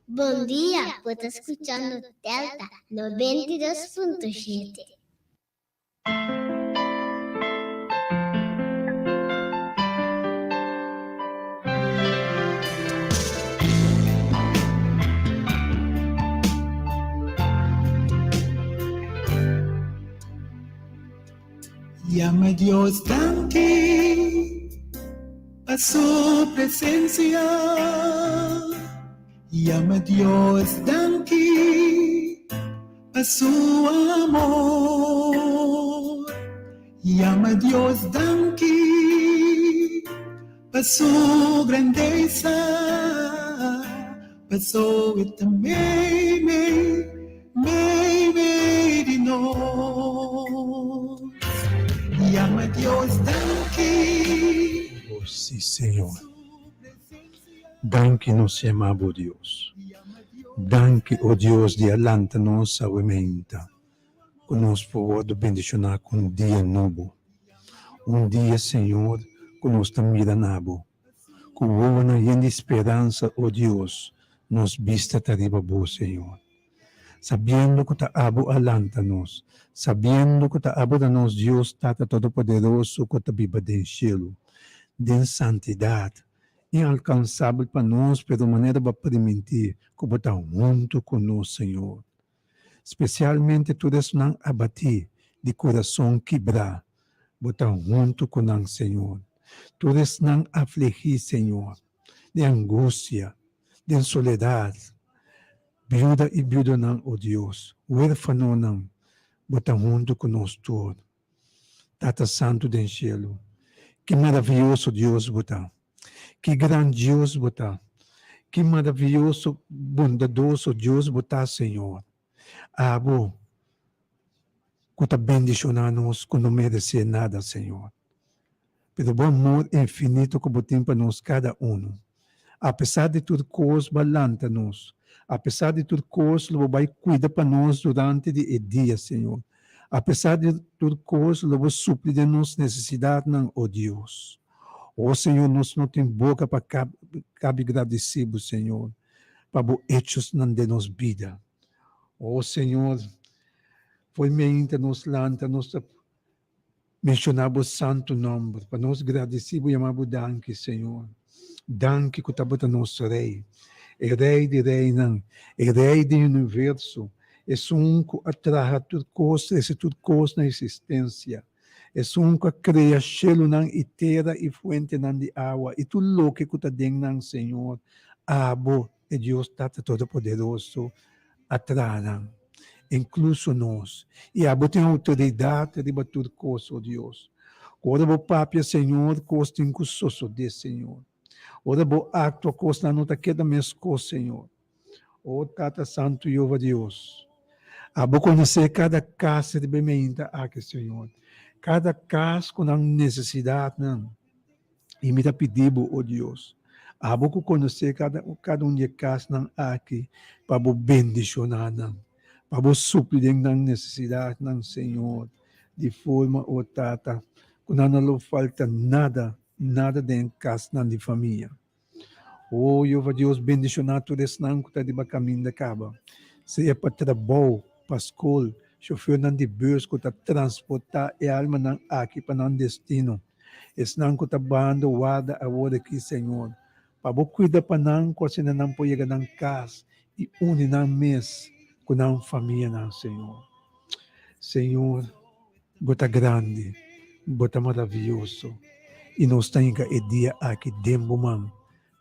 Bom dia, você está escuchando Delta 92.7. Llama a Dios, danke a su presencia. Llama a Dios, danke a su amor. Llama a Dios, danke a su grandeza. Pasó esta me de nos. Llama a Dios, danke. Oh, sí, Señor. Danke nos amado Dios. Danke, oh Deus, de alanta-nos aumenta. Conosco pode bendicionar com um dia novo. Um dia, Senhor, conosco mira nabo. Com boa e esperança, oh Deus, nos vista tariba bo, Senhor. Sabendo que ta abo alanta-nos, sabendo que ta abo da nos Deus, Tata Todo-Poderoso, que ta viva den cielo, den santidade, inalcançável para nós, pela maneira para permitir que você está junto conosco, Senhor. Especialmente todos não abatir, de coração quebrar, você está junto conosco, Senhor. Todos não afligir, Senhor, de angústia, de soledade, viúva e viúva não, oh Deus, huérfano não, você está junto conosco todos. Tata Santo do Cielo, que maravilhoso Deus você está. Que grandioso você, que maravilhoso, bondadoso Deus você, Senhor. Abo, que está bendicionando-nos, que não merece nada, Senhor. Pelo bom amor infinito que você tem para nós, cada um. Apesar de tudo coisa, balanta-nos. Apesar de tudo coisa, você vai cuidar para nós durante o dia, Senhor. Apesar de tudo coisa, você vai suprir de nossas necessidades, não, oh Deus. Oh, Senhor, nós não temos boca para cabe agradecido, Senhor, para os hechos de nossa vida. Oh, Senhor, foi mente nos lanta, nos mencionamos o santo nome, para nós agradecidos e chamamos danke, Senhor. Danke que está botando nosso rei. É rei de rei, não. É rei do universo. É um que atrai tudo coisa, é tudo coisa na existência. É um que cria cielo e terra e fonte de água. E tudo o que está dentro, Senhor. Abo, é Deus Todo-Poderoso, atrai. Incluso nós. E abo tem autoridade de tudo coisa, oh Deus. Ora, o Papa, Senhor, costa em custoso de Senhor. Ora, o acto costa não está queda mesmo, Senhor. Oh, Tata Santo Jeová Deus. Abo conhecer cada casa de bementa aqui, Senhor. Cada caso com a necessidade, não. E me dá pedido, oh Deus. Abo conhecer cada de casa não aqui, para bendicionar, não. Para suprir a necessidade, não, Senhor. De forma, oh Tata, quando não falta nada dentro de casa, não, de família. Oh, Jeová Deus, bendicionar tudo isso, não, que está de caminho da caba. Seja para trabalho, para escola, chofer não de bus que está transportar a alma não aqui para não destino. Esse não que está bando guarda a hora aqui, Senhor. Para cuidar para não, que você não pode chegar na casa e unir na mês com a família, não, Senhor. Senhor, bota grande, bota maravilhoso. E nós temos o dia aqui dentro, mano.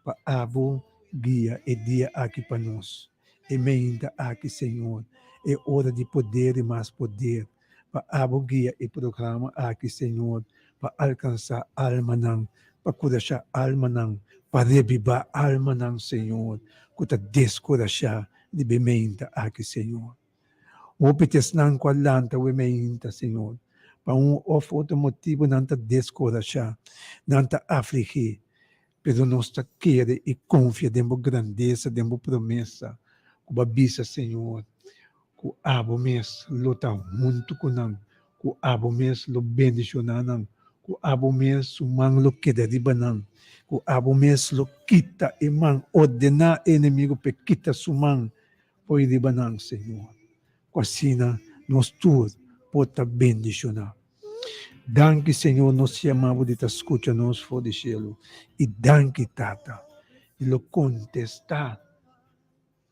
Para abo guia e dia aqui para nós. E ainda aqui, Senhor. É hora de poder e mais poder. Para abo guia e programa aqui, Senhor. Para alcançar alma não. Para curar alma não. Para revivar alma não, Senhor. Para descorajar de bementa aqui, Senhor. O pites não com a lanta o ementa, Senhor. Para outro motivo não te descorajar. Não te afligir. Pero nós queremos e confia dentro da grandeza, dentro da promessa, com a bisa, Senhor, ku abo mes lo ta muntu kunang, ku abo mes lo bendicionanang, ku abo mes sumang lo kedaribanang, ku abo mes lo kita imang ordena inimigo pe kita sumang poi ribanang, Senhor. Quasina nós tudo pota bendicionar. Danke, Senhor, nós chamamos de te escuta nos for de cielo. E danke, Tata. E lo contestar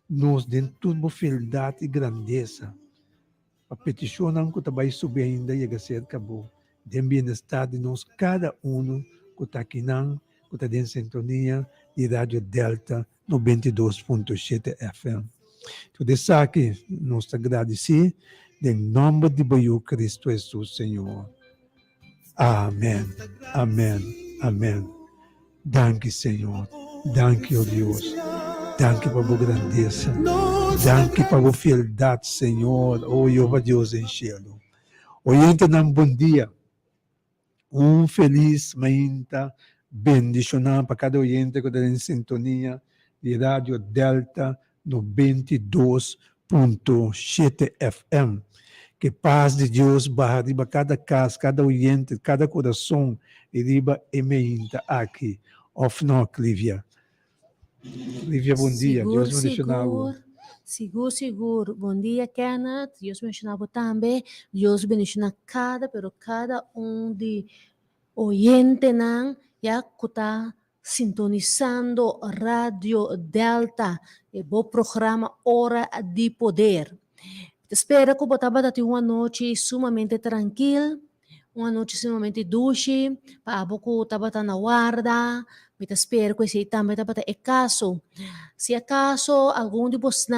nos dentro tudo fidelidade e grandeza. A petição que está vai subir ainda e a ser acabou. Den bem-estar de nós, cada que está aqui, que está em sintonia de Rádio Delta 92.7 FM. Tudo isso aqui, nós agradecemos, em nome de Cristo Jesus, Senhor. Amém, amém, amém. Danke, Senhor. Danke, oh Deus. Danke por tua grandeza. Danke por tua fidelidade, Senhor. Oh, Jeová Deus em cielo. Oyente, um bom dia. Feliz manhã. Bendicionar para cada oyente que está em sintonia de Rádio Delta 92.7 FM. Que paz de Deus barra riba cada casa, cada oyente, cada coração e riba emeita aqui. Of no, Lívia. Lívia, bom dia. Seguro, Deus bendicionar. Seguro. Bom dia, Kenneth. Deus bendicionar também. Deus bendicionar cada de oyente nan ya kuta sintonizando Radio Delta, e bom programa Hora de Poder. Espero que você tenha uma noite sumamente tranquila, uma noite sumamente doce, para que você tenha na guarda. Eu espero que você também tenha caso. Se acaso algum de vocês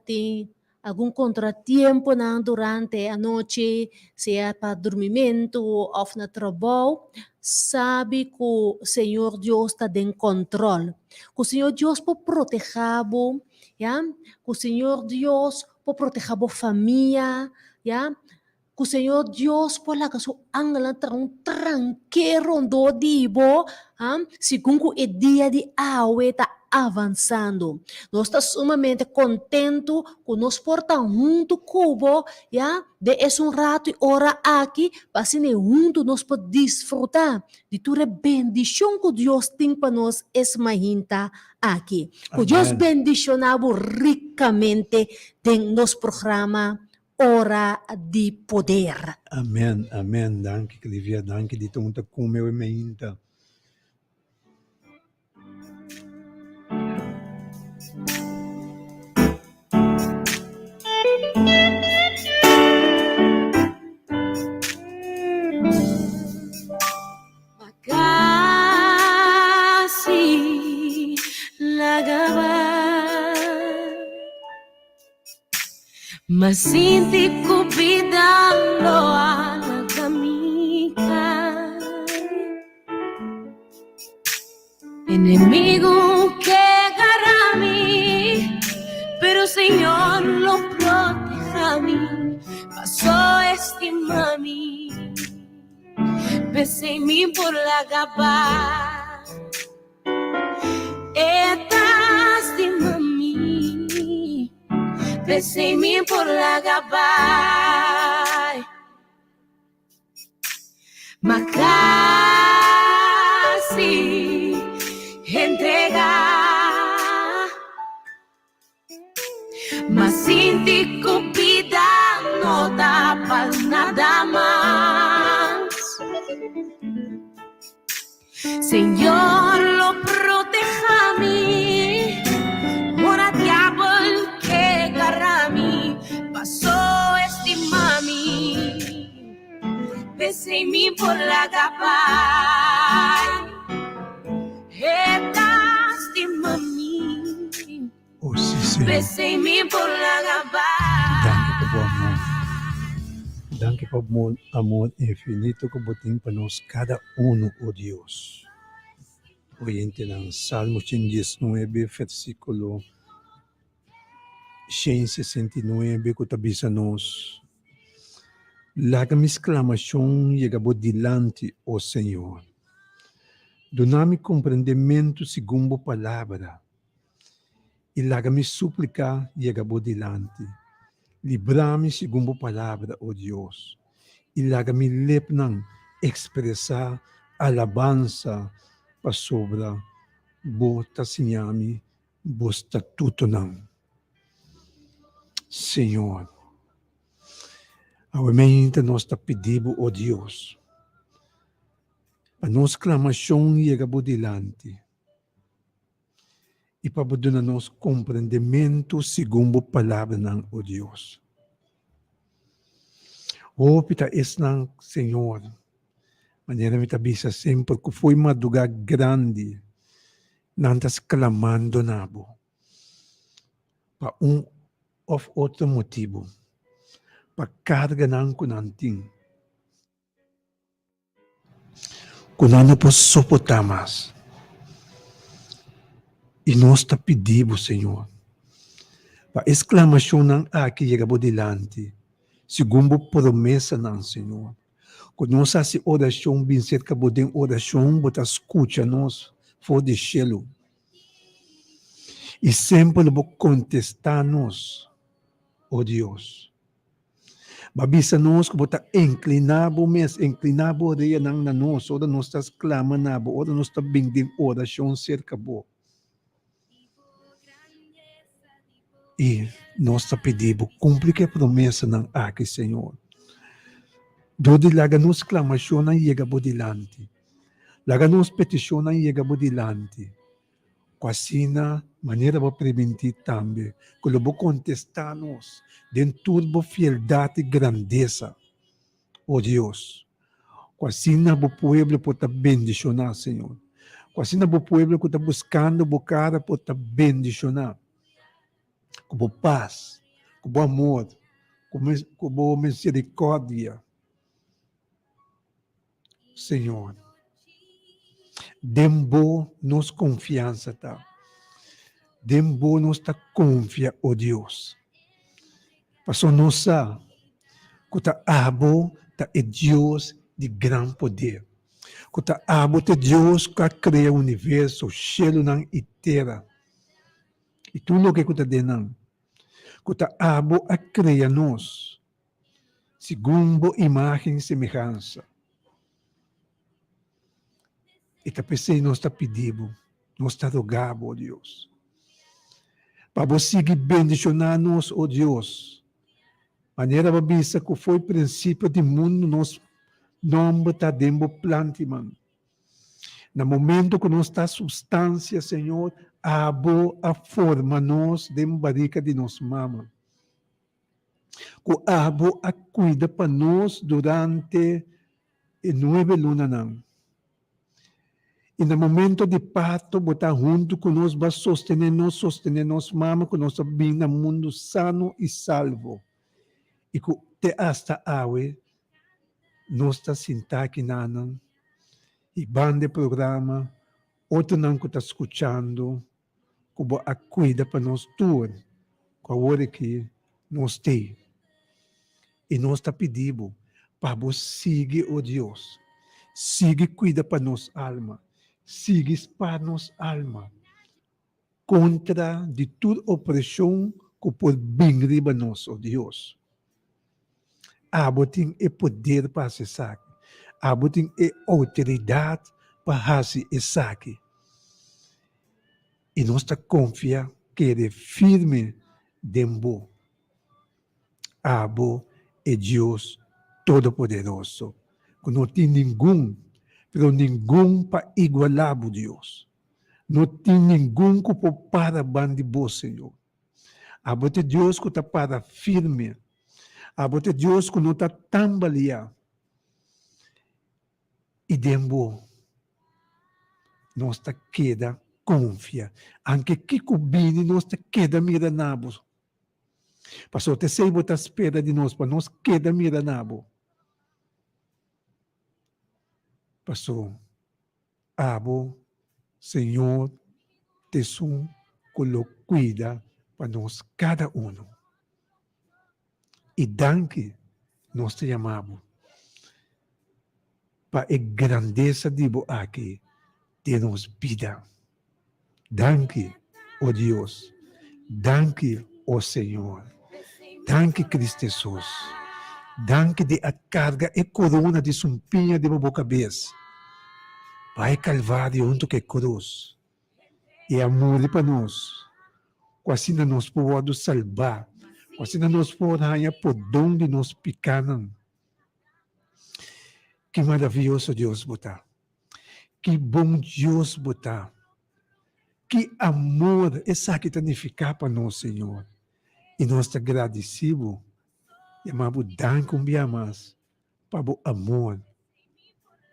tem algum contratempo durante a noite, seja para dormimento ou no trabalho, sabe que o Senhor Deus está em controle. Que o Senhor Deus pode proteger-vos, que o Senhor Deus pode proteger a família, que o Senhor Deus pode lagar seu ângulo tranquilo do dibo, segundo o dia de hoje está avançando. Nós estamos sumamente contentos que nós portamos junto cubo, de esse rato e hora aqui, para assim junto nós podemos desfrutar de toda a bendição que Deus tem para nós essa manhã aqui. Que Deus bendicionava ricamente em nosso programa Hora de Poder. Amém, amém. Danke, Lívia. Danke de tudo com meu emeita. Makasih lagaban masinti kupidalo ang kamikan enemigo que garami pero Señor lo proteja a mí pasó estima a mí besé mí por la gaba estás de mami besé mí por la gaba Makasih entrega masinti kupida no dapat nada más Señor lo proteja a mí ora diablo que agarra a mí pasó estima a mí besé mí por la capa estima a mí Oh, sí, Senhor. besé mí por la capa Danke por amor infinito que botem para nós cada oh Deus. Oyente ng Salmo 119, versículo 169, que tabisa nos. Laga mi exclamação chegou dilante, ó Senhor. Dona-me compreendimento segundo a palavra. E laga mi súplica chegou dilante. Librame segundo a palavra, ó Deus. Ilaga-me lep ng expressar alabança para sobra bota sinhami, bosta tudo não. Senhor, aumente nossa pedido, ó Deus. A nossa clamação chega por delante. E para dar nos compreendimento segundo a palavra ng o Deus. O pita es ng Senhor. Maneira me tabisa sempre que foi madruga grande. Nantas clamando nabo. Pa of outro motivo. Pa carga ng kunanting. Kunano po suportamas. E nós está pedindo, Senhor, a exclamação não aqui chega por delante, segundo a promessa não, Senhor. Quando nós fazemos oração, bem cerca de oração, bota escuta nós, fora de cielo. E sempre vou contestar-nos, ó Deus. Babisa nós que bota inclinado, mas inclinado reia não na nós, ora nós está clamando, ora nós está bem de oração cerca boa. E nossa pedido, cumpre que a promessa não aqui, Senhor. Dode laga nos clamação não chega por delante. Laga nos petição não chega por delante. Quase na maneira para prevenir também. Quando vou contestar-nos, dentro da fieldade e grandeza. Oh Deus. Quase na o povo pode bendicionar, Senhor. Quase na o povo que está buscando o cara pode bendicionar. Com paz, com amor, com misericórdia. Senhor, dembo nos confiança, tá? Dembo nos tá confia, ó Deus. Passou nossa, que tá abo, tá é Deus de grande poder. Que tá abo, tá Deus que cria o universo, o cielo e terra. E tudo o que está dentro, que está abo a criar nós, segundo imagem e semelhança. E está pensando, nós está pedindo, nós está rogando, ó Deus. Para você seguir bendicionar-nos, ó Deus. Maneira babisa que foi o princípio do mundo, nós não está dentro do plantiman. No momento que nós está substância, Senhor, abo a forma nós de barriga de nos mama. Que abo a cuida para nós durante 9 lunas não. E no momento de parto, botar junto com nós, vai sostener nós mama, que nós bem no mundo sano e salvo. E que te hasta awe, nós está sentado aqui nanan, e bande programa, outro não que está escutando, que a cuida para nós tudo, com a hora que nós temos. E nós está pedindo para você seguir, ó Deus, siga cuida para nossa alma, siga para nossa alma, contra de toda opressão que pode vir riba nós, ó Deus. Abotem é poder para acessar. Abotem é autoridade para fazer isso aqui. E nós está confia que ele é firme dembo. Abo é Deus Todo-Poderoso. Que não tem ninguém para igualar a Deus. Não tem ninguém que pode parar de você, Senhor. Abo é Deus que está para firme. Abo é Deus que não está tambalear. E dembo, nós está queda confia. Anche que cubini nós está queda mira nabo. Passou te sei botar espera de nós para nós queda mira nabo. Passou, abo, Senhor, tesum, colo cuida para nós cada um. E danke nós te chamamos para a grandeza de aqui de nos vida. Danke, ó Deus. Danke, ó Senhor. Danke, Cristo Jesus. Danke de a carga e corona de sumpinha de boa cabeça. Pai Calvário junto que cruz. E amor para nós. Quase não nos pode salvar. Quase não nos pode ganhar por onde nos picaram. Que maravilhoso Deus botar. Que bom Deus botar. Que amor essa que significa para nós, Senhor. E nós te agradecemos. E amamos danke mais para o amor.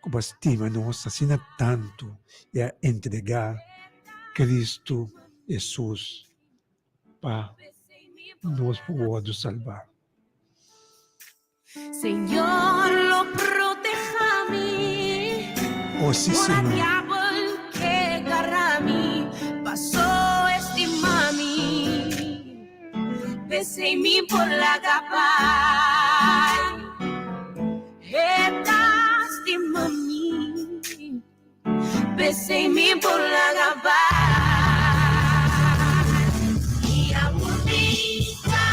Como estima nós, assim tanto. E a entregar Cristo Jesus para nos poder salvar. Señor, lo proteja a mí. Oh, sí, Por Señor. diablo que agarra a mí, pasó estimami. Besé en mí por la capa. Estimami. Besé en mí por la capa. Y a bonita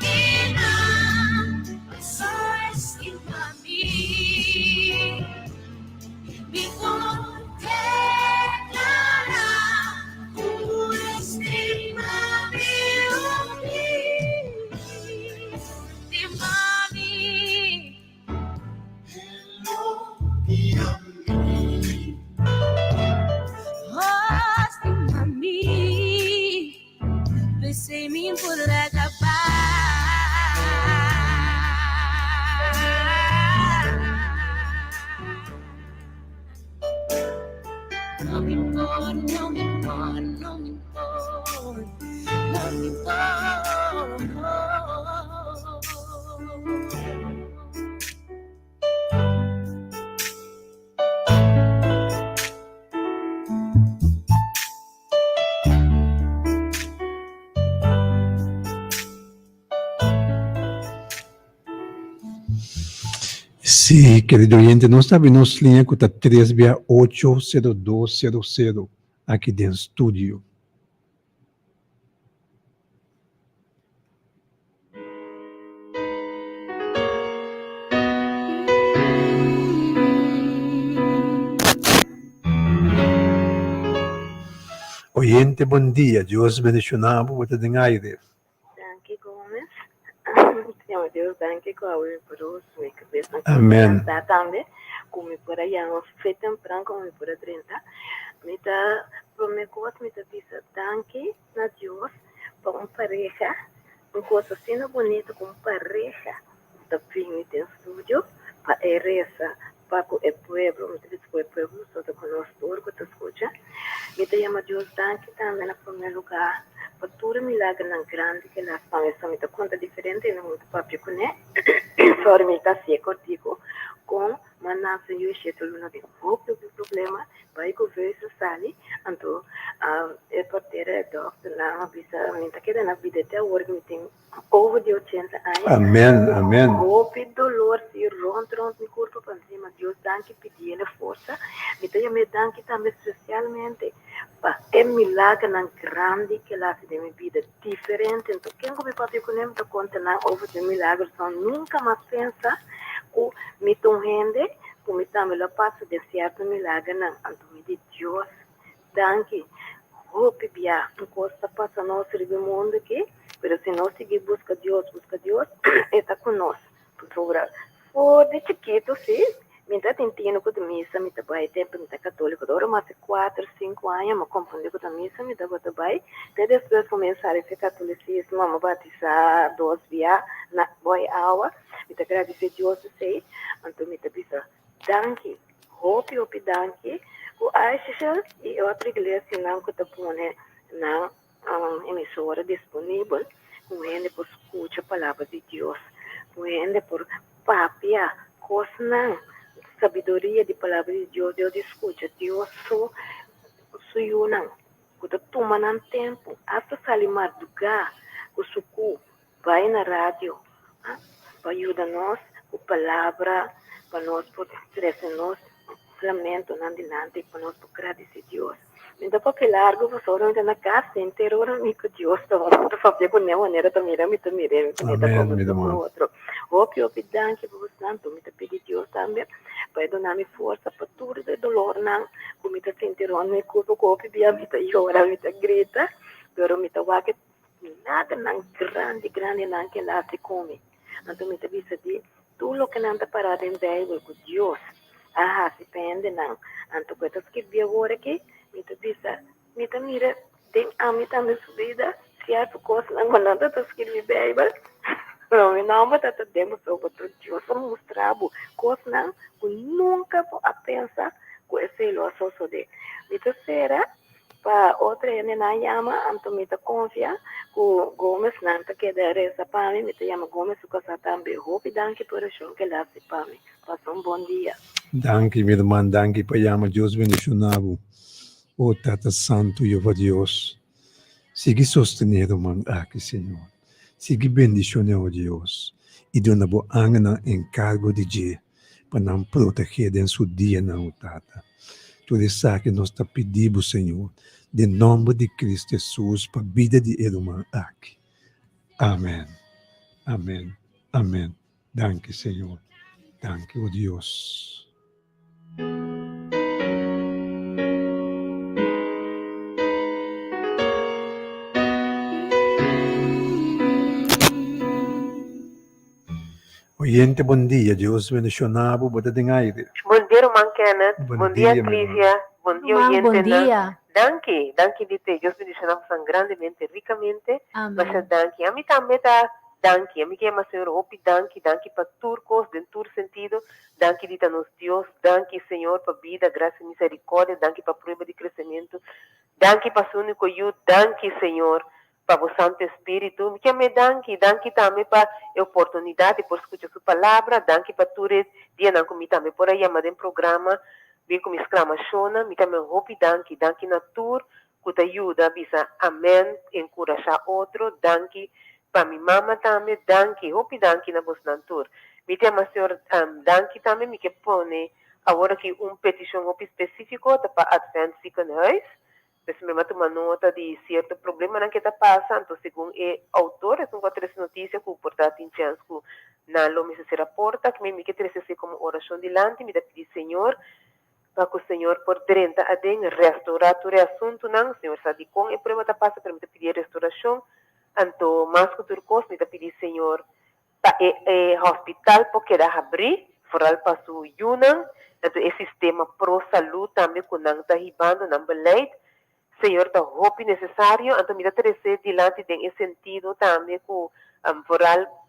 pena, pasó estimami. Mi contemplará por estimami. Besé mi por la capa. No me importa, no me importa, no me importa, no me importa. Sí, querido oyente, nós estamos em linha com a 3680200 aqui dentro do estúdio. Oyente, bom dia. Deus bendicionar por você em aire. Danke, Gomes. Senhor Deus, danke com a oi por os me cabeça. Amém. Tá também, como por aí a feita temprano como por 30. Me dá por me coisa me dá bisa danke na Deus para uma pareja, uma coisa assim bonita como pareja. Da fim de estúdio para eresa para o pueblo, me diz o pueblo, só de conosco, que te escucha. Me dá chama Deus danke também na primeiro lugar. Para todo milagre tão grande que nós estamos me dá conta diferente no mundo papi né? Só me dá seco digo com manas e o jeito não tem pouco de problema vai conversa sali então é parteira doctor na bisa me tá querendo na vida até hoje me tem over de 80 anos. Amém, amém. Roupa dolor se rond no corpo para cima Deus danke pedir força me dá me danke também especialmente para é milagre tão grande que lá se de minha vida diferente então quem come papi com ele tá conta na over de milagres só nunca mais pensa o me tão rende o me também lá passa de certo milagre não então me diz Deus danke roupa bia costa passa nosso mundo aqui mas se nós seguir busca Deus está conosco por favor for de chiquito sim me tá tentando com a missa me tá vai tempo me tá católico agora mas 4, 5 anos me confundi com a missa me tá vai até depois começar a ficar catolicismo me batizar 2 via na boy hour me tá agradecer Deus sei então me tá bisa danke hope danke o Aisha e outra igreja não que tá pondo na emissora disponível com ele por escutar a palavra de Deus com ele por papia coisa sabedoria de palavra de Deus Deus escuta Deus só não quando toma não tempo hasta sair madrugar o suco vai na rádio para ajudar nós com palavra para nós por crescer nós lamento não dilante para nós por agradecer Deus Então, para largo, você olha na casa inteira, ora, me que Deus está falando, fazer com nenhuma maneira, tá mirando, me Amém, meu como irmão. outro. Opi, danke, por santo, me pedir Deus também, para dar-me força para tudo de dolor, não, como me sentir no corpo, opi, bia, me chora, me grita, pero me waque, nada, não grande, não, que lá se come. Então, me diz de tudo que não está parado em Bíblia, com Deus, se pende, não. Então, quando eu escrevi agora aqui, me mira, tem a mim também subida, se há coisa não quando eu escrevi Bíblia, não, mas eu demos sobre tudo, Deus mostrar coisa não, que nunca vou a pensar, que esse é o só de. Me será para outra na llama, então me confia, que Gomes não te queda reza para mim, me chama Gomes, o casa também, hope, danke por isso que lá se para mim. Passa bom dia. Danke, minha irmã, danke, Payama, Deus bendicionado. Oh, Tata Santo, Jeová Deus. Siga sosteniendo, irmão, aqui, Senhor. Siga bendicionando, Deus. E dona boa angana encargo de Deus, para não proteger em seu dia, não, Tata. Tudo isso que nós está pedindo, Senhor, de nome de Cristo Jesus, para a vida de irmão aqui. Amém. Amém. Amém. Danke, Senhor. Danke, oh Deus. Oyente, bom dia. Deus bendicionado. Boa tarde, aire. Bom dia, irmã Kenneth. Bom Bom dia, dia, Clícia. Bom dia, Irmão, bom oyente. dia. Danke de te. Deus bendicionamos grandemente, ricamente. Mas Amém. danke. A mim também está danke. A mim que é uma senhora, opi danke para turcos, em todo sentido. Danke de nos Deus. Danke, Senhor, para vida, graça e misericórdia. Danke para prova de crescimento. Danke para seu único ajuda. Danke, Senhor, para o Santo Espírito. Que me danke também para a oportunidade por escutar sua palavra. Danke para tudo dia não comi também por aí, mas em programa bem com exclamação, me também hope danke na tour, que te ajuda, bisa amém, encorajar outro, danke para minha mama também, danke, hope danke na vossa tour. Me também senhor danke também, me que põe agora que petição específico para Advent Second House. Mas me mata uma nota de certo problema que está passando, segundo o autor, é uma três notícias que o portátil em chance que na lome se reporta, que me que trece como oração dilante, me dá pedir Senhor, para que o Senhor por dentro a den restaurar todo o assunto, não, Senhor, sabe com e prova está passa para me pedir restauração, então mais que turcos me dá pedir Senhor, para hospital porque dá abrir, foral para o Yunnan, então o sistema pro saúde também que não está ribando, não beleza. Senhor, está roupa necessário, então me dá trazer dilante em sentido também com foral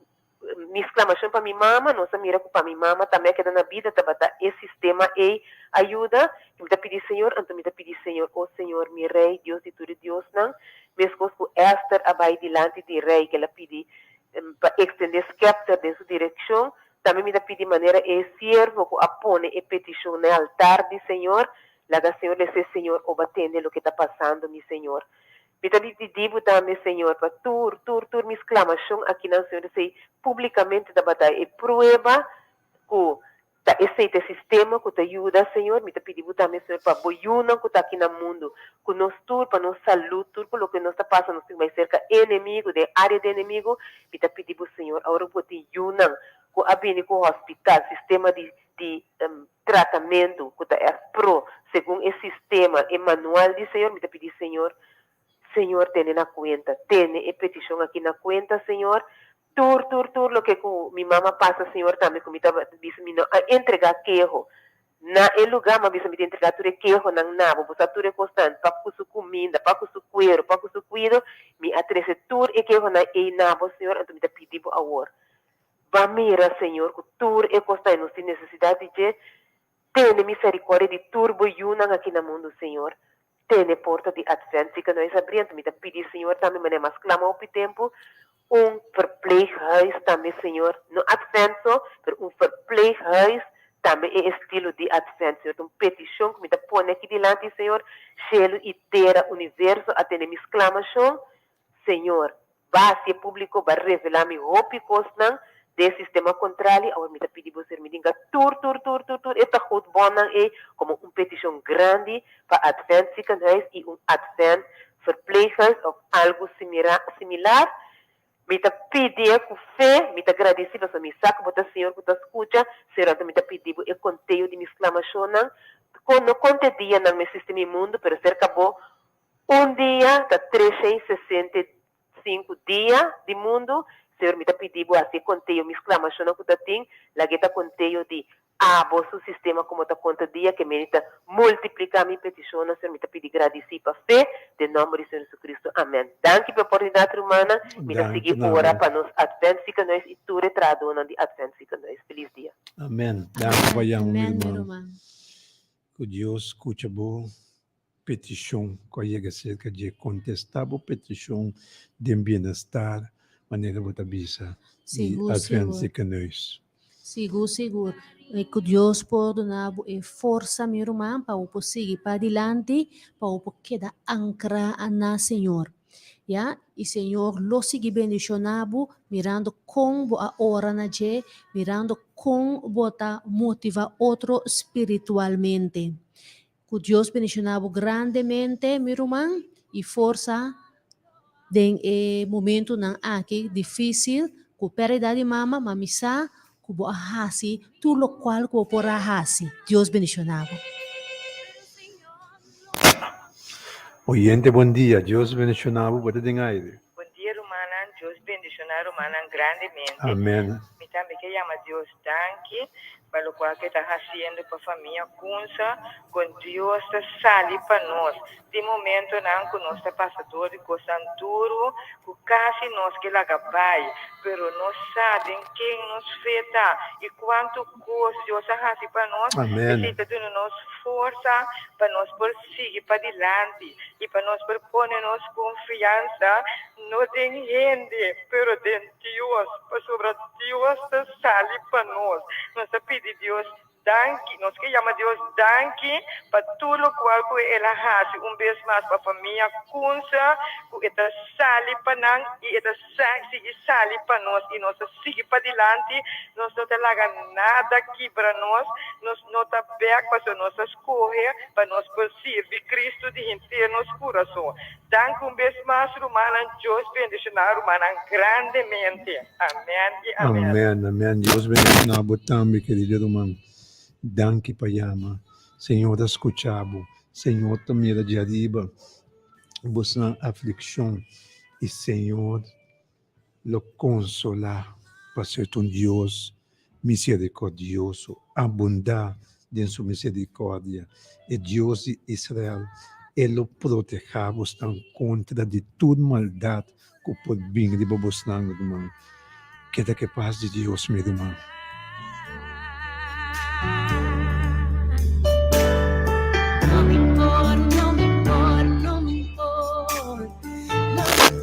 minha exclamação para minha mama, nossa mira para minha mama também que na vida tá bata esse sistema e ajuda, me dá pedir Senhor, então me dá pedir Senhor, oh Senhor, meu rei, Deus e tudo Deus não, mesmo com Esther abai dilante de rei que ela pedi para estender scepter de sua direção, também me dá pedir maneira e servo que apone e petição no altar de Senhor. Laga Senhor, esse Senhor, obatende o que está passando, meu Senhor. Me também digo também, Senhor, para tur, minha exclamação aqui na Senhor, sei publicamente da batalha e prova que esse sistema que te ajuda, Senhor, me pediu também, Senhor, para boiuna que está aqui no mundo, que nós tur, para nós saúde, tur, por o que nós está passando, nós temos mais cerca inimigo, de área de inimigo, me pediu, Senhor, agora eu vou te ajudar, que abrir com o hospital, sistema de tratamento, que é pro, segundo esse sistema, e manual de Senhor, me pedir, Senhor, tem na conta, tem a petição aqui na conta, Senhor, tur, lo que minha mama passa, Senhor, também, como estava dizendo, entregar queijo, na lugar, mas me entregar tudo queijo, não nada, você tudo é constante, para com sua comida, para com seu cuero, para com seu cuido, me atrese tudo e queijo na nada, Senhor, então me pedir agora. Vá mira, Senhor, que tudo é constante, não tem necessidade de ter misericórdia de turbo e una aqui no mundo, Senhor. Tem porta de Advent, que nós abrimos, me pedir, Senhor, também, mas clama ao tempo, verpleeghuis também, Senhor, no Advent só, mas verpleeghuis também é estilo de Advent, Senhor. Então, petição que me põe aqui delante, Senhor, cielo e terra, universo, até minha exclamação, Senhor, vá se público, vai revelar-me roupa e coisa, de sistema contrário, agora me pedi você me diga tur, esta goed bonan é como petição grande para Advent Ziekenhuis e Advent Verplegers ou algo similar. Me pedir com fé, me agradecer para me saco, botar Senhor que escuta, será que me pedir o conteúdo de minha exclamação, não conte dia no meu sistema imundo, pero cerca acabou dia, 365 dias de mundo, Senhor me pediu assim conteúdo, minha exclamação que tem, lá que conteúdo de o sistema como está conta dia, que me multiplicar minha petição, Senhor me pediu agradecer para fé, de nome de Senhor Jesus Cristo, amém. Danke pela oportunidade humana, me seguir orar para nós, Advent Ziekenhuis e tu retradona de Advent Ziekenhuis. Feliz dia. Amém. Danke, Payama, Amen, meu meu irmão. irmão. Que Deus escute a boa petição, que chega cerca de contestar a petição de bem-estar, maneira que bisa de Seguro, Advent seguro. Ziekenhuis. Seguro. E que Deus pode dar força, meu irmão, para o seguir para adiante, para o quedar ancra na Senhor. Ya, e Senhor lo sigue bendicionando, mirando como a hora na je, mirando como bota motiva outro espiritualmente. Que Deus bendicionado grandemente, meu irmão, e força em momento não aqui difícil, que perda de mama, mamisa, que boa hasi, tudo o qual que porá hasi. Deus bendicionado. Oyente, bom dia. Deus bendicionado, pode ter aire. Bom dia, Romana. Deus bendicionar Romana grandemente. Amém. Me também que llama Deus danke, pelo qual que está fazendo para a família Kunsa, com Deus está sali para nós. De momento, não, que nós está passando de coisa duro, que quase nós que lá vai, pero nós sabemos quem nos fez e quanto coisa Deus está fazendo para nós. Amém. Está dando nos força para nós por seguir para adiante e para nós por pôr nos confiança não tem gente, pero tem Deus, para sobre Deus está sali para nós. Nós está pedindo Deus danke, nós que chama Deus danke para tudo qual que ela faz, vez mais para a família Kunsa, que está sali para nós e está sigue sali para nós e nós sigue para adiante, nós não larga nada aqui para nós não está bem para nós escolher para nós por servir Cristo de inteiro nosso coração. Danke vez mais, Romana, Deus bendicionar Romana grandemente. Amém e amém. Amém. Deus bendicionado também, querido irmão. Danke, Payama. Senhor, escutabo. Senhor, também de arriba. Você aflição. E Senhor, lo consolar. Para ser um Deus misericordioso. Abundar em sua misericórdia. E Deus de Israel. Ele proteja você contra de toda maldade que pode vir de você, irmão. Que da que paz de Deus, meu irmão. Não me importa, não me importa, não me importa,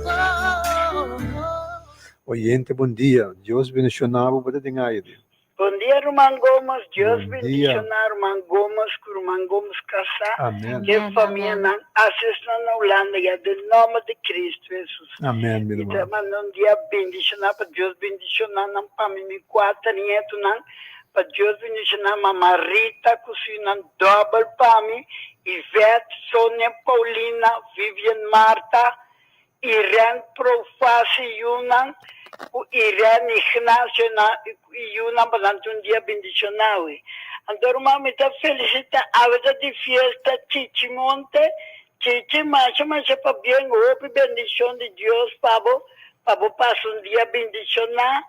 não me importa. Oyente, bom dia. Deus bendicionado para ter aire. Bom dia, Roman Gomes. Deus Bom bendicionar Roman Gomes, que Roman Gomes casar. Amém. Que a família não assista na Holanda, e em nome de Cristo Jesus. Amém, meu E irmão. também um dia bendicionar, para Deus bendicionar, não para mim, 4 nietos, não. Para Deus bendicionar, Mamá Rita, que não double para mim. Ivete, Sônia, Paulina, Vivian, Marta, Irene, Profácio, Yunan. O Irene, Ignacio, e Yunan, para um dia bendicionar. Então, irmão, me está felicitando a vida de festa, Chichi Monte, Chichi, mas para bem, ouve bendição de Deus, para passar um dia bendicionar,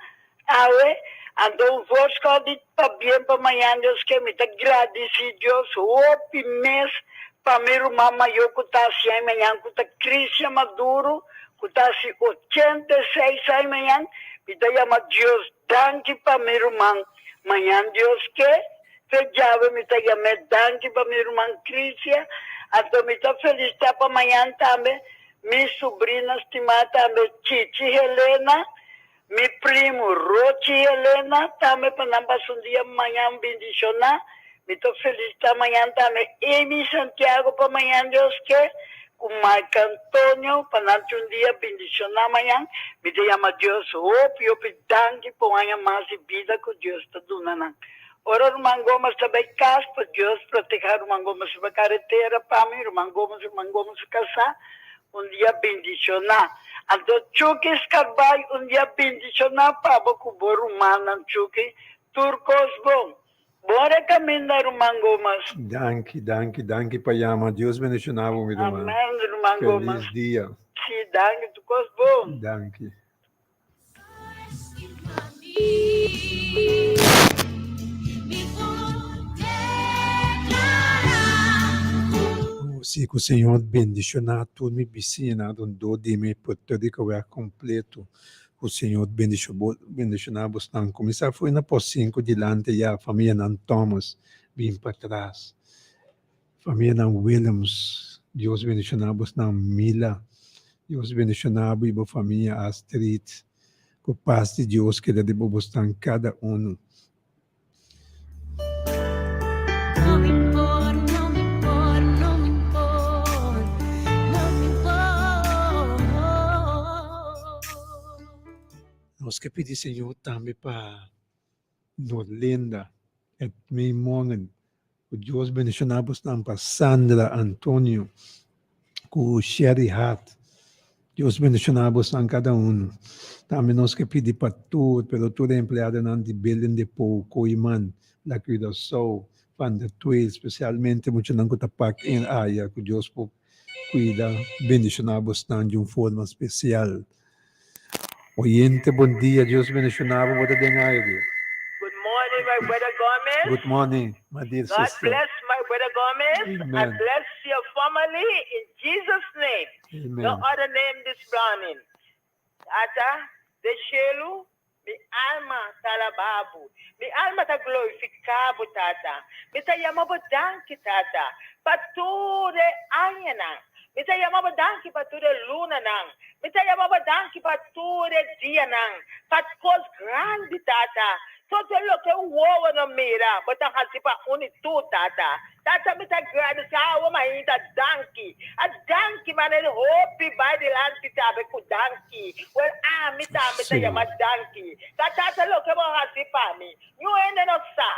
então, vou escolher para bem, para amanhã, Deus, que me está agradecido, Deus, ouve mês, para meu irmão maior, que está assim, amanhã, que está Cristian Maduro, que está assim, 86 amanhã, me está chamando Deus, danke para meu irmão, amanhã, Deus, que Fejava me está chamando danke para meu irmão Cristian, então me está feliz para amanhã também, minha sobrinha estimada também, Chichi Helena, meu primo Rochi Helena, também para não passar um dia amanhã bendicionar, me estou feliz para amanhã também, Amy Santiago para amanhã, Deus que, com Marco Antônio, para um dia bendicionar amanhã, me chama Deus, eu pedangue por amanhã mais vida que Deus está dando. Ora, o mangomas também casa, para Deus proteger o mangomas para carretera, para mim, o mangomas casar, um dia bendicionar. Então, Chucky Escarbai, um dia bendicionar, para o Borumana, Chucky, Turcos bom. Bora caminhar o mangomas. Danke, Payama. Deus bendicionava o irmão. Amém, o mangomas. Feliz dia. Sim, danke, Turcos bom. Danke. Se o Senhor bendicionar tudo, me piscina, do de me Puerto Rico é completo. O Senhor bendicionar bastante. Começar foi na por 5 dilante e a família não Thomas vim para trás. Família não Williams, Deus bendicionar bastante Mila. Deus bendicionar a família Astrid. Com paz de Deus que deve bastante cada um. Não me importa, não me importa, não me importa, não me importa. Nós que pedir Senhor também para Norlinda, et meu irmão, o Deus bendicionar bastante para Sandra Antônio, com o Sherry Hart. Deus bendicionar bastante cada um. Também nós que pedir para tudo, pelo todo empregado de Belém de Pou, Coiman, la Cuida Sol, Van der Tuil, especialmente muito não que tapak em área que Deus cuida, bendicionar bastante de uma forma especial. Oyente, bom dia, Deus bendicionar você tem aire. Good morning, my brother Gomez. Good morning, my dear God sister. bless my brother Gomez. Amen. I bless your family in Jesus' name. Amen. No other name this morning. Ata, deixelo, mi alma talababu. Mi alma ta glorificabo, tata. Mi ta yamabo danki, tata. Pature ayana. Mi ta yamabo danki pature luna nang. Mi ta yamabo danki pature dia nang. Patkos grandi, tata. Toto lo que uovo no mira, but a hasipa uni tu tata. Tata mita gradu sa wa mahita danki. A danki manen hopi by the land tabe ku danki. Well mita yama danki. Tata lo que mo hasipa mi. You ene no sa.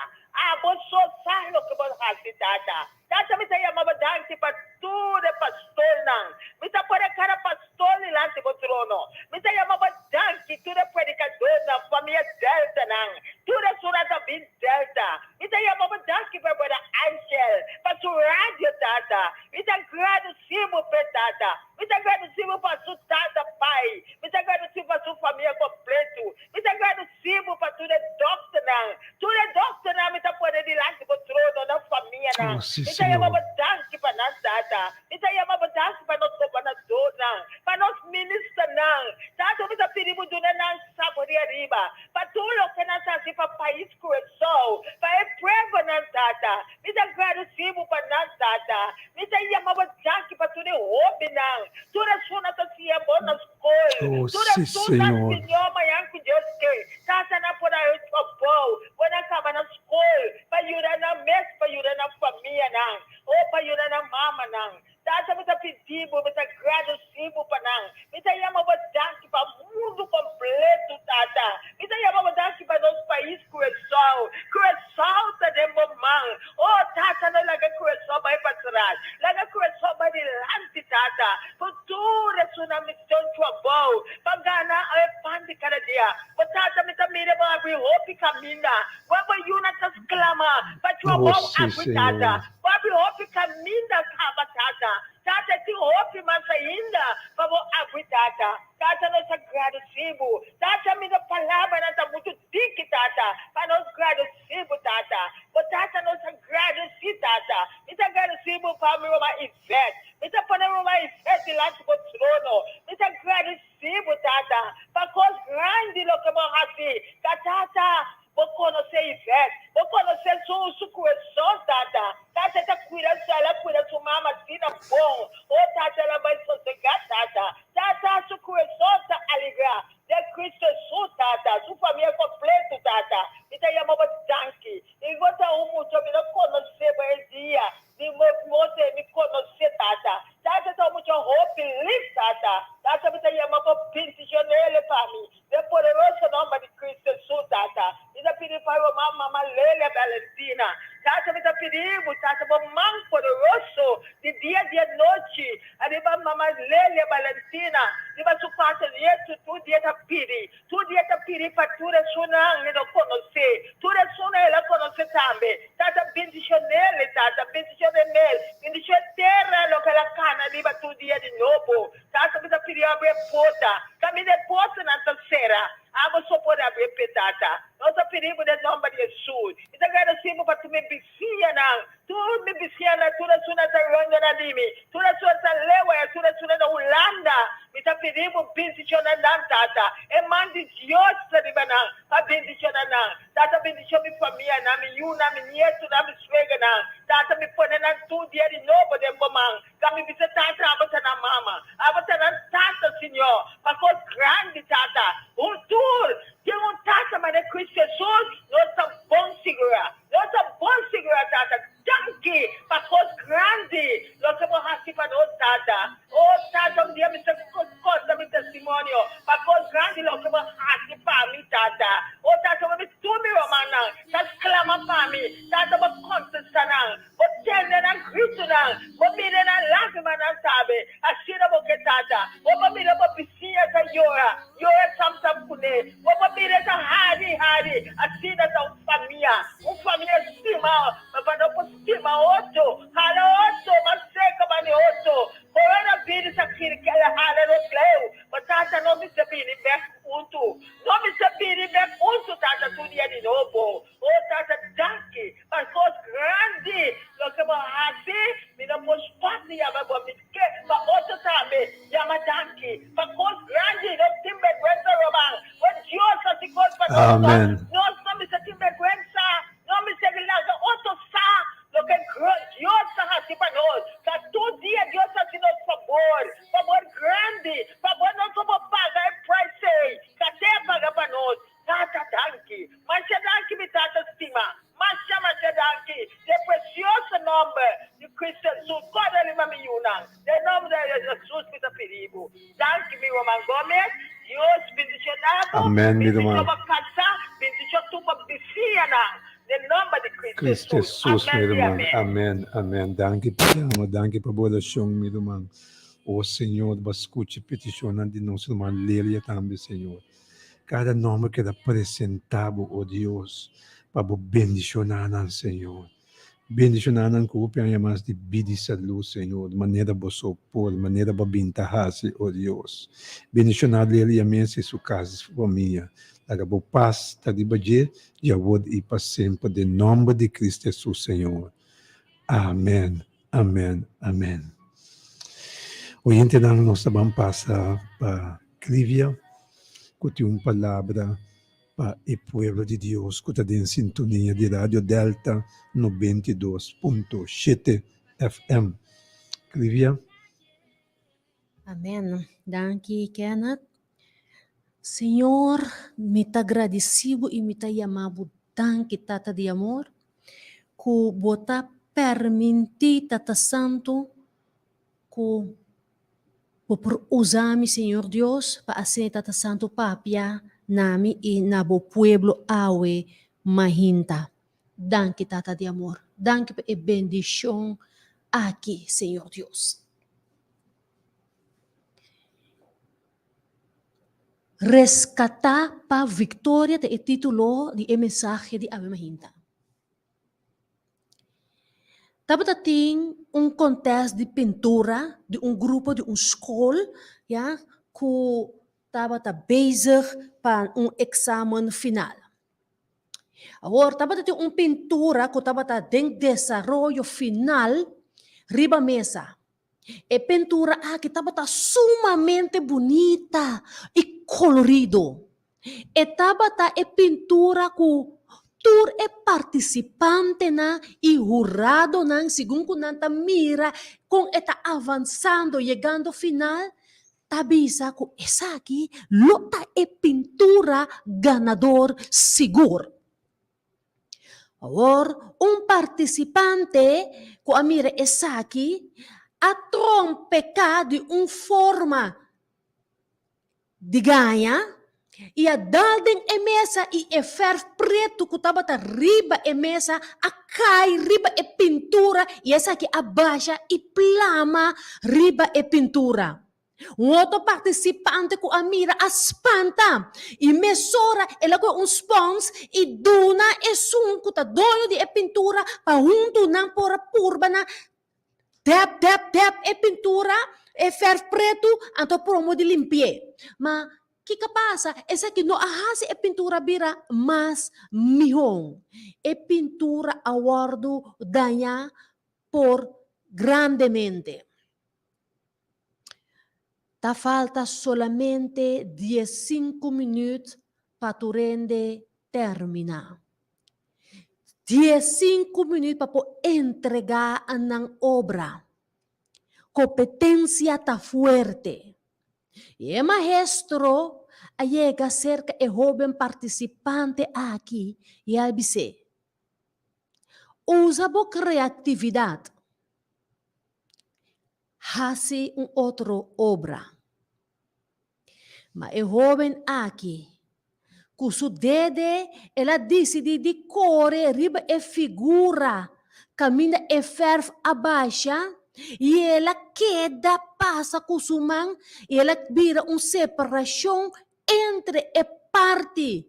Bo so sa lo que mo hasitata. Tata mita yama danki pa tu de pastor nang. Mita pore cara pastor ni lanti po trono. Mita yama danki tu de predicador na família delta nang. Tura surata bin delta. Ita yama danki pa brother Angel. Pa su radio tata. Ita grado simo pe tata. Ita grado simo pa su tata pai. Ita grado simo pa su família completo. Ita grado simo pa tu de doctor nang. Tu de doctor nang ita pode di lanti po trono na família nang. Ita yama danki pa na tata. Ita yama danki pa nos gobernador nang. Pa nos minister nang. Tata ita pidi mo duna nang sabori arriba. Pa tu lo que na sa para país começou, para pregonar tata, me dá agradecido para nós tata, me dá chamava janque para tudo hobby não, tudo é só na tua boa na escola, tudo é só na senhor amanhã com Deus que, tata na por aí o bom, quando acaba na escola, para ajudar na mesa, para ajudar na família não, ou para ajudar na mama não, tata me dá pedido, me dá agradecido para nós, me dá chamava janque para o mundo completo tata, me dá chamava janque para nosso país Cresol tá de mamãe. Oh, tata, não laga cresol vai para trás. Laga cresol vai de lante, tata. Futura suna missão tua boa. Pagana é pande cada dia. O tata me também vai abrir hope caminha. Vai yuna tas clama. Para tua boa abrir tata. Vai abrir hope caminha caba tata. Tata te hope mas ainda. Para abrir tata. Tata nós agradecemos. Tata me dá palavra nada muito tique tata. Para nós agradecemos tata. Mas tata nós agradecemos tata. Me dá agradecemos para mim uma Ivete. Me dá para mim uma Ivete lá no trono. Me dá agradecemos tata. Para coisa grande lo que vou fazer. Tata, vou conhecer Ivete. Vou conhecer sua coração tata. Tata tá cuidando ela cuida sua mama tina bom. Oh tata ela vai sossegar tata. Tata sua coração tá alegrar. De Cristo Jesus tata. Sua família completa tata. Me dá chamava danke. E vou dar muito me não conhecer para esse dia. Me conhecer tata. Tata tá muito pai o mama Lélia Valentina. Tata me tá perigo, tata bom man poderoso de dia e noite. Arriba mama Lélia Valentina. Arriba su parte nieto tu dia tá piri. Tu dia tá piri para tu resuna não conhecer. Tu resuna ela conhece também. Tata bendicionele, tata bendicionele terra lo que ela cana arriba tu dia de novo. Tata me tá piri abre porta. Caminhe porta na terceira. Amo só por abrir pedata. Nossa perigo de nome de Jesus. Então quero sim para tu me vicia não. Tu me vicia na tu resuna ta ronda na dimi. Tu resuna ta lewa, tu resuna na Holanda. Me tá perigo bendiciona não tata. É mande Deus de banang. A bendiciona não. Tata bendiciona minha família, na minha yuna, minha nieto, na minha suegra não. Tata me põe na tu dia de novo de bomang. Kami bisa tata abata na mama. Abata na tata senhor. Pakos grande tata. Tour, tem tata mas é Cristo Jesus, nossa bom segura, tata, danke, pakos grande, nossa bom hasipa no tata, tata, dia me conta meu testemunho, pakos grande, nossa bom hasipa mi tata, tata, me tumi romana, tata, clama para mim, tata, me conta sanang, tende na Cristo nang, mire na lágrima na sabe, assim na boca tata, mire na piscina ta yora sam kune, mire ta hari, assim na ta família estima, mas não estima outro, hala outro, mas seca mani outro, coronavírus aqui que ela hala no cleo, mas tata não me sabine back unto, não me sabine back unto tata tu dia de novo, tata danke, mas coisa grande, lo que vou fazer, me não posso fazer, mas vou me esquecer, mas outro também, chama danke, mas coisa grande, não tem vergonha, Romão, mas Deus assim coisa para nós, nós não me sentimos vergonha, não me sentimos outro sa, lo que Deus assim para nós, que todo dia Deus assim nos favor grande, favor não como paga é price, que até paga para nós, tata danke, mas danke me tata estima, mas danke, de precioso nome de Cristo Jesus, quando ele me yuna, de nome de Jesus me dá perigo, danke mi Romão Gomes, Deus bendicionado, Amém, mi bendicionado irmã. casa, bendicionado tua piscina, de nome de Cristo Cristo Jesus, mi irmã. Amém. Danke, Piano. Danke, por boa oração, mi irmã. O Senhor, escute a petição de nossa irmã Lélia também, Senhor. Cada nome que é apresentado, oh Deus, para bendicionar, Senhor. Bendicionar ang kupi ang yamas de vida e saúde, Senhor, de maneira para sopor, de maneira para bintaharse, oh Deus. Bendicionar ele a minha e sua casa, sua família. Daga bo paz, tadibaje, e avod e para sempre, de nome de Cristo Jesus, Senhor. Amém. Hoje entendamos nossa vamos passar para Clívia, que tem uma palavra para o povo de Deus, que está em sintonia de Rádio Delta 92.7 FM. Clívia. Amém. Danke, Kenneth. Senhor, me tá agradecido e me tá chamado danke, tata de amor, que bota permitir, tata santo, que por usar-me, Senhor Deus, para assim, tata santo, papia, nami e nabo pueblo awe mahinta. Danke, tata de amor. Danke por a bendição aqui, Senhor Deus. Rescatar para vitória é o título de mensagem de Ave Mahinta. Tava tem contexto de pintura de grupo de escola, ja, que estava bezig para exame final. Agora, tava tem pintura que estava em desenvolvimento final, riba mesa. E pintura que estava sumamente bonita e colorido. E estava pintura que tur é participante na e jurado na segundo nanta mira com está avançando, chegando ao final, tabisa que essa aqui lota é pintura ganador seguro. Agora, participante que a mira essa aqui a trompecar de forma de ganha Ia dalding e mesa e ferro preto que estava riba e mesa, a cai riba e pintura, e essa aqui abaixa e plama riba e pintura. Um outro participante com a mira a espanta e mesora ela com um spons e duna e sunco tá dono de pintura para junto não por purba na tap e pintura e ferro preto anto promo de limpie. Mas que passa? Essa aqui não arrasa e pintura bira mas mihong. E pintura awardo danha por grandemente. Ta falta solamente 15 minutos para tu rende terminar. 15 minutos para entregar a obra. Competência tá forte. E o maestro llega cerca de jovem participante aqui e ele dice, usa a criatividade. Hace outra obra. Mas o jovem aqui, com seu dedo, ela decide de correr riba e figura, caminha e ferro abaixo, e ela queda, passa com sua mão, e ela vira uma separação entre a parte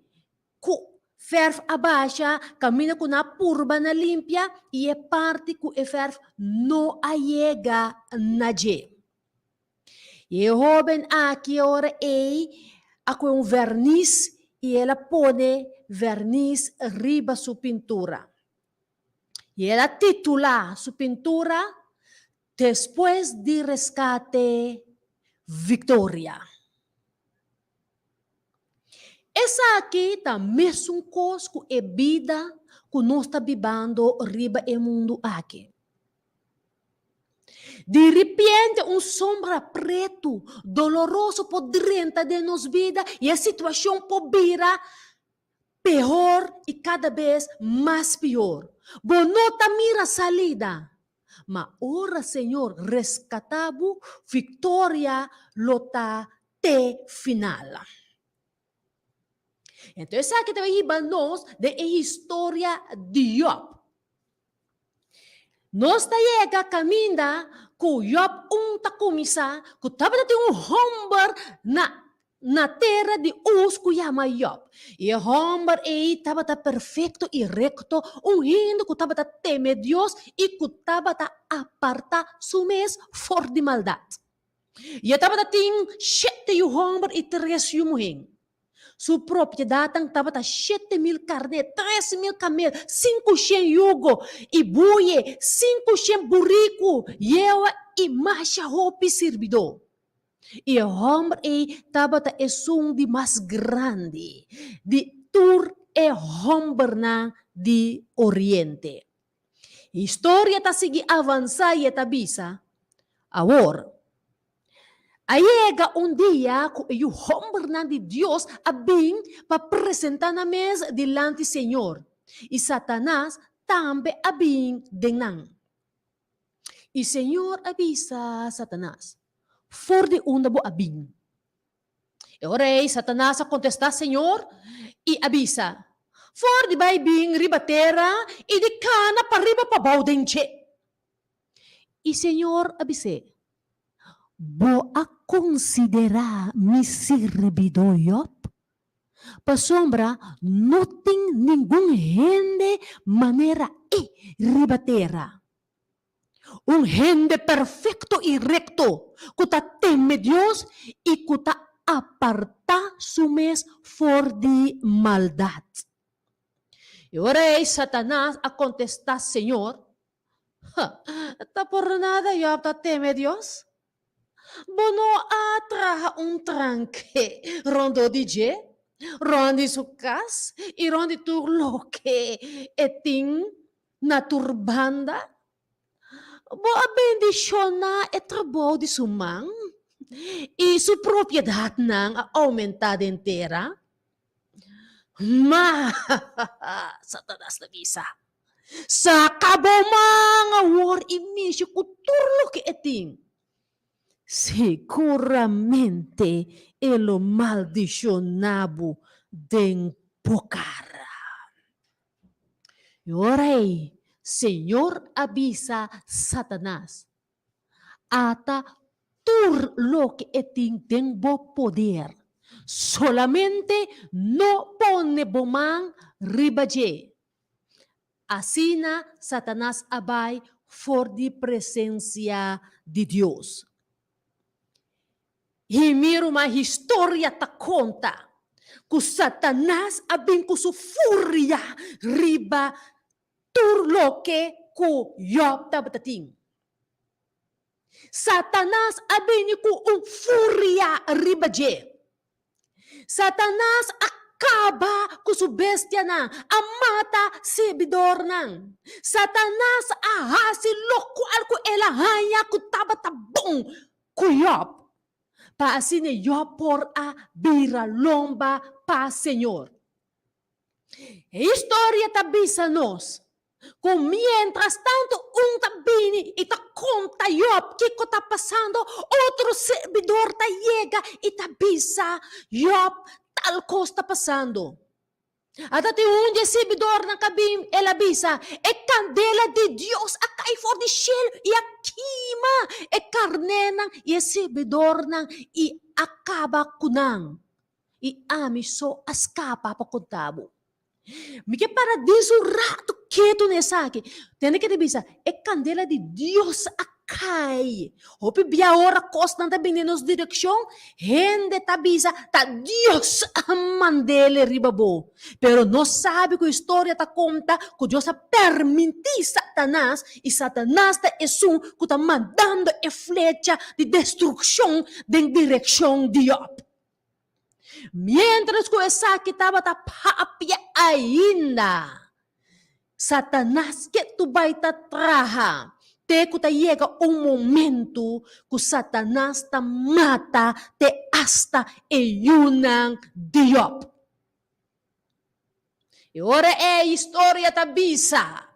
com ferro abaixo, caminha com a purba na limpia, e a parte com o ferro não chega na je. E o jovem aqui ora com verniz, e ela põe verniz riba sua pintura. E ela titula sua pintura Depois de Rescate, Victoria. Essa aqui tá mesmo coisa com a vida que nós está vivendo riba e mundo aqui. De repente, sombra preto, doloroso por dentro de nossa vida e a situação por vira pior e cada vez mais pior. Bonota mira salida. Mas ora, Senhor, rescatabo, Victoria lota te final. Então, essa aqui também é nós de história de Job. Nós chega caminha com Job ta comisa, que estava tendo homem na terra de Uz que chama Job. E o homem estava perfeito e recto, hindu que estava teme Deus e que estava aparta su mês for de maldade. E estava tendo 7 homens e 3 mulheres. Sua propriedade estava 7.000 carne, 3.000 camel, 500 yugo, e buie, 500 burrico, yewa e macha hopi servidor. E o homem estava o de mais grande, de Tur e homem de Oriente. A história está seguindo avançar e está bisa. Agora, chega dia que o homem de Deus vem para apresentar na mesa delante do Senhor. E Satanás também vem denang. E o Senhor avisa a Satanás, for de bo abing. E ora Satanás contesta Senhor e avisa, for de vai bing riba terra e de cana para riba para baudenche. E o Senhor avisa, bo a considerar mi servidor Job? Pa sombra, não tem nenhum gente maneira riba terra. Gente perfeito e recto, que teme Deus e que aparta su mês for de maldade. E ora Satanás a contestar, Senhor, tá por nada Job teme Deus? Bono atra tranque, rondo DJ, rondi su cas, e rondi turloque, eting na turbanda. Boa bendiciona e trabalho de sumang, e su propriedade nang aumentada inteira. Ma, Satanás na bisa. Sa kabomang war imisyo kuturlo ki eting. seguramente ele maldicionado den pocara. E ora aí, Senhor avisa Satanás, ata tur lo que tem bo poder, solamente no pone boman ribaje. Asina Satanás abai for di presença de Deus. E mira uma história ta conta que Satanás abin com sua fúria riba turlo que ku Job tabatating. Satanás abin com fúria riba je. Satanás acaba com sua bestia na amata sebidor nang. Satanás ahasi lokwal ko elahaya ku tabatabong ku Job. Pa asine Job por a bira lomba pa Senhor. E história tabisa nos. Kung mientras tanto tabini ita conta Job que ko tá passando, outro servidor ta llega e tabisa Job tal costa passando. At ati unde servidor na kabim elabisa e candela de Deus a cai for de shell e a quima e carne nang e servidor nang e acaba kunang e amiso ascapa pa contabo. Mica para disso rato que tu ne sabe, tem que te bisa e candela de Deus a cai. Hope bia ora costa na bem nos direção, rende tabisa ta Deus a mandele ribabo. Pero não sabe que a história ta conta que Deus a permitir Satanás e Satanás ta esum que ta mandando e flecha de destruição em direção de Job. Mientras que essa que estava ta papia ainda, Satanás que tu vai ta traha, te que ta chega momento que Satanás ta mata te hasta e yunang Job. E ora é a história ta bisa.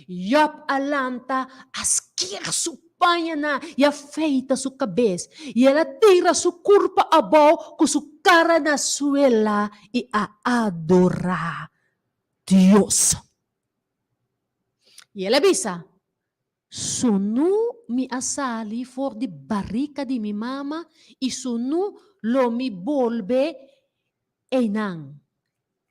Job alanta askir su panha na e afeita sua cabeça e ela tira sua curva abaixo com sua cara na suela e a adorar Deus. E ela bisa, sunu mi asali for di barrica di mi mama e sunu lo mi bolbe enang.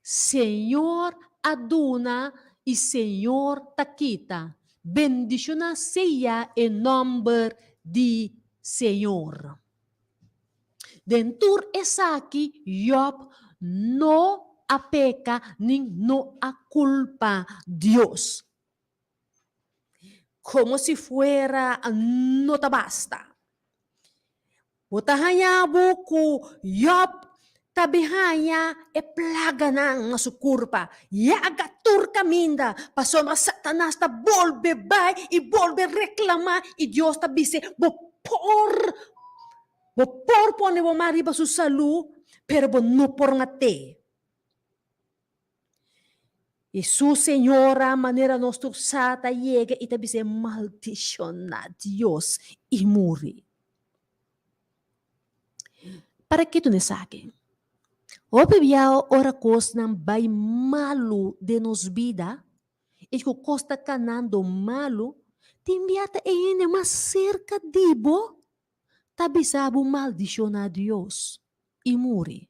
Senhor aduna e Senhor takita. Bendiciona seja em nome de Senhor. Dentur essa aqui, Job não a peca nem não a culpa Deus. Como se fuera não te basta. Botahayabo ko Job tabihaya e plaga ng sukurpa. Yagatur kaminda. Pasoma Satanás ta bolbe bay e bolbe reklama e Dios ta bise bopor pone bo mariba su salu pero bo no por ngate. E su Senhora maneira nostro sata yega e ta bise maldiziona Dios e muri. Para que tu ne saque? O pebiao ora cos ng bay malu de nos vida, e que costa canando malu, timbiata e ine mas cerca dibo, tabisabo maldiciona a Dios, e muri.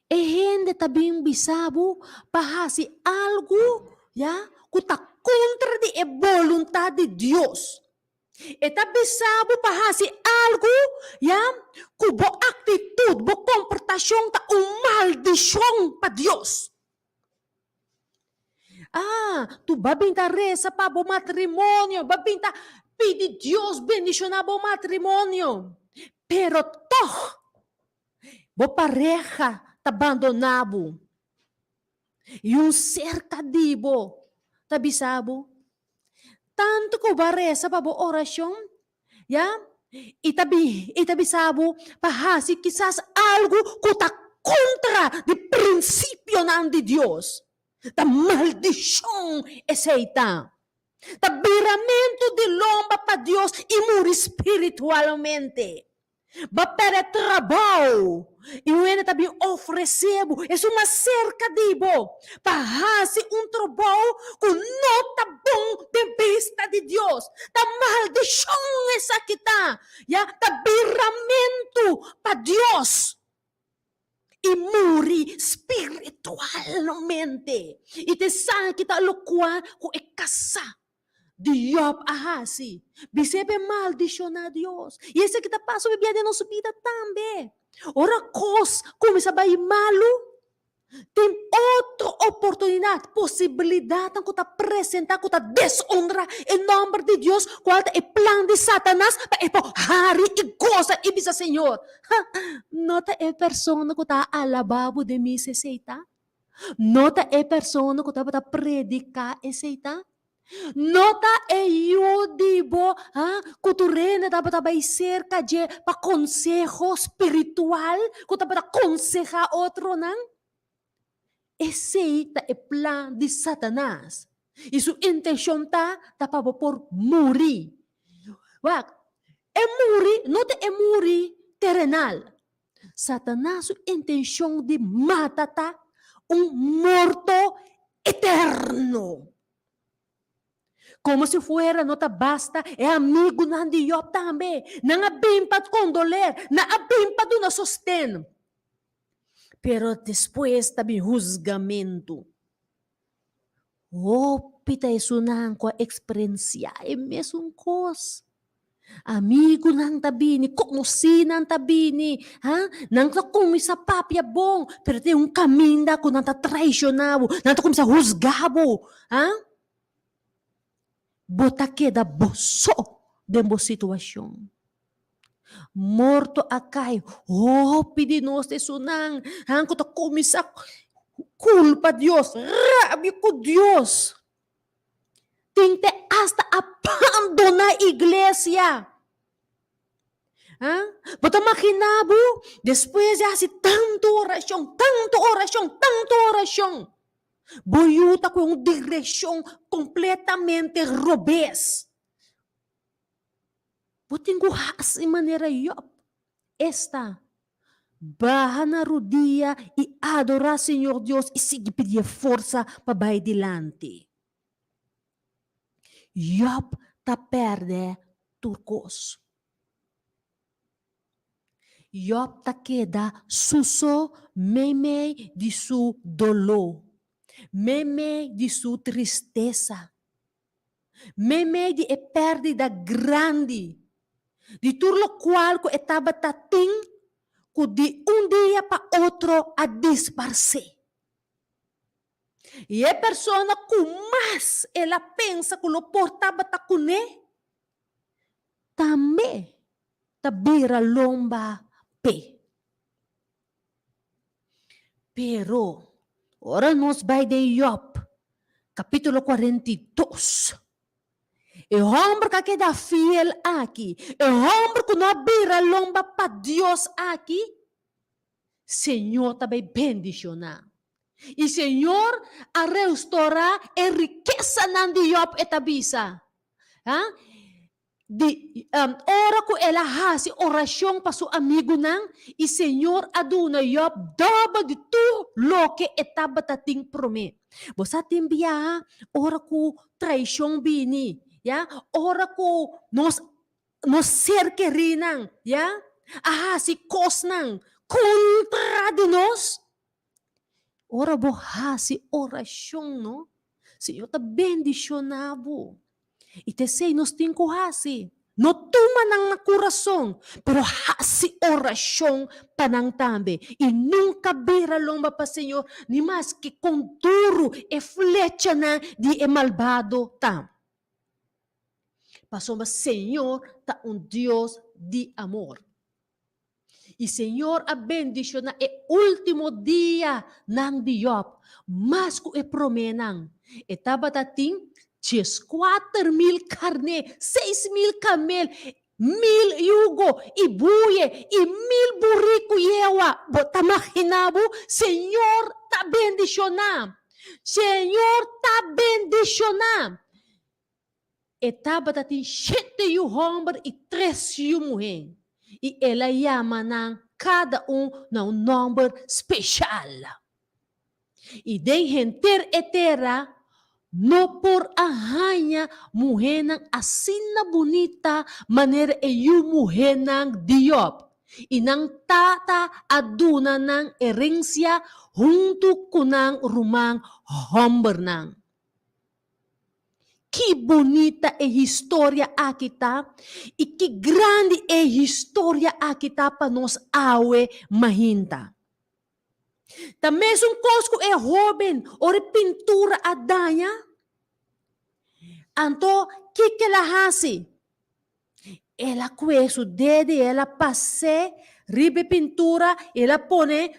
E hende tabing bisabo, pahasi algo, ya, kuta contra de e voluntad de Dios. E tabisabo pahasi algo, ya, kubo actitud, bo comportação ta maldição pa Deus. Tu babinta reza pa bo matrimônio, babinta pedi Deus bendicionar bo matrimônio. Pero toh, bo pareja ta abandonado. E cerca dibo, tabisabo, tanto ko baresa pa bo orasyon, ya, itabisabo, pahasi quizás algo que está contra de princípio de Deus. Da maldição essa. Tabiramento de lomba para Deus e morrer espiritualmente. Va para trabalho. E o ene também oferecebo. É uma cerca de bo. Para fazer trabalho que não está bom de vista de Deus. Tá maldição essa que tá. Tabiramento para Deus. E morrer espiritualmente. E te sabe que tá loucura com é casar. Diop ahasi. Bisebe maldición a Dios. E esse que tá passando bebia de nossa vida também. Ora cos, como sa bay malo, tem outra oportunidade, possibilidade que tá apresentar, que tá desonra em nome de Deus, qual é o plano de Satanás, para hari e goza e bisa Senhor. Nota é pessoa que tá alababo de mim se seita. Nota é pessoa que tá predicar e seita. Nota é eu digo, culturena da bata vai cerca de para consejo espiritual, que tá para aconselhar outro não. Esse é o plano de Satanás. E sua intenção tá para por morrer. É morrer, não é morrer terrenal. Satanás sua intenção de matar morto eterno. Como se fuera, não tá basta, é amigo não de Job também. Não abimpa de condoler, não abimpa de não sostén. Pero depois também julgamento. Pita isso não com a experiência, é mesmo coisa. Amigo não tabini, conheci não tabini, não tá como sa papia bom, pero tem caminho da que não tá traicionado, não tá como sa rusgabo, Bota queda boso de uma situação. Morto a caio. Pedi nós de sunang. Hanko ta kumisa. Culpa Deus. Rabi com Deus. Tente hasta abandonar a igreja. Bota maquinabo. Depois de fazer tanta oração. Boiuta com uma direção completamente robês. Botingo assim maneira Job. Esta barra na rodia e adorar Senhor Deus e seguir pedir força para vai dilante. Job ta perde turcos. Job ta queda suso meme de su dolor. Meme de sua tristeza. Meme de perdida grande. De tudo o qual que estava tatim, que de dia para outro a disparcer. E a pessoa que mais ela pensa que o portava tá com ele, também tá beira lomba pé. Pero ora nós vai de Job, capítulo 42. O homem que queda fiel aqui, o homem que não abrirá lomba para Deus aqui, Senhor também bendicionar. E Senhor a restaurar a riqueza de Job etabisa. Ora que ela faz oração para seu amigo não, e Senhor aduna Job dobra de tudo lo que estava tating promet. Você tem bia ora que traição bini, ora que nos cerque rinang, si cosnang contra de nós. Ora bo hasi oração, no? Senhor ta bendicionavo. E te sei, nós temos que hasi. No tuma ng coração, pero hasi oração panang tambe. E nunca bira lomba pa Senhor, ni mas que com duro e flecha na de malvado tam. Pasoma, Senhor, ta Deus de amor. E Senhor a bendiciona e último dia ng Job, mas ko e promenang. Etaba tating 4,000 carne, 6,000 camel, 1,000 yugo, e buye, e 1,000 burrico yewa. Bota makinabo, Senhor ta bendiciona. Senhor ta bendiciona. Etapa tatin 7 mulher. E ela chama ng cada na number special. E den henter etera, no por ahanya mulher ng assim na bonita maneira mulher ng Diop. E nang tata aduna ng herensya junto kunang rumang homber nang. Que bonita é história aqui tá e que grande é história aqui tá para nós awe mahinta. Também um cosco é jovem, ora pintura a danha. Anto, que ela hasi? Ela conhece o dedo, ela passe, ribe pintura, ela põe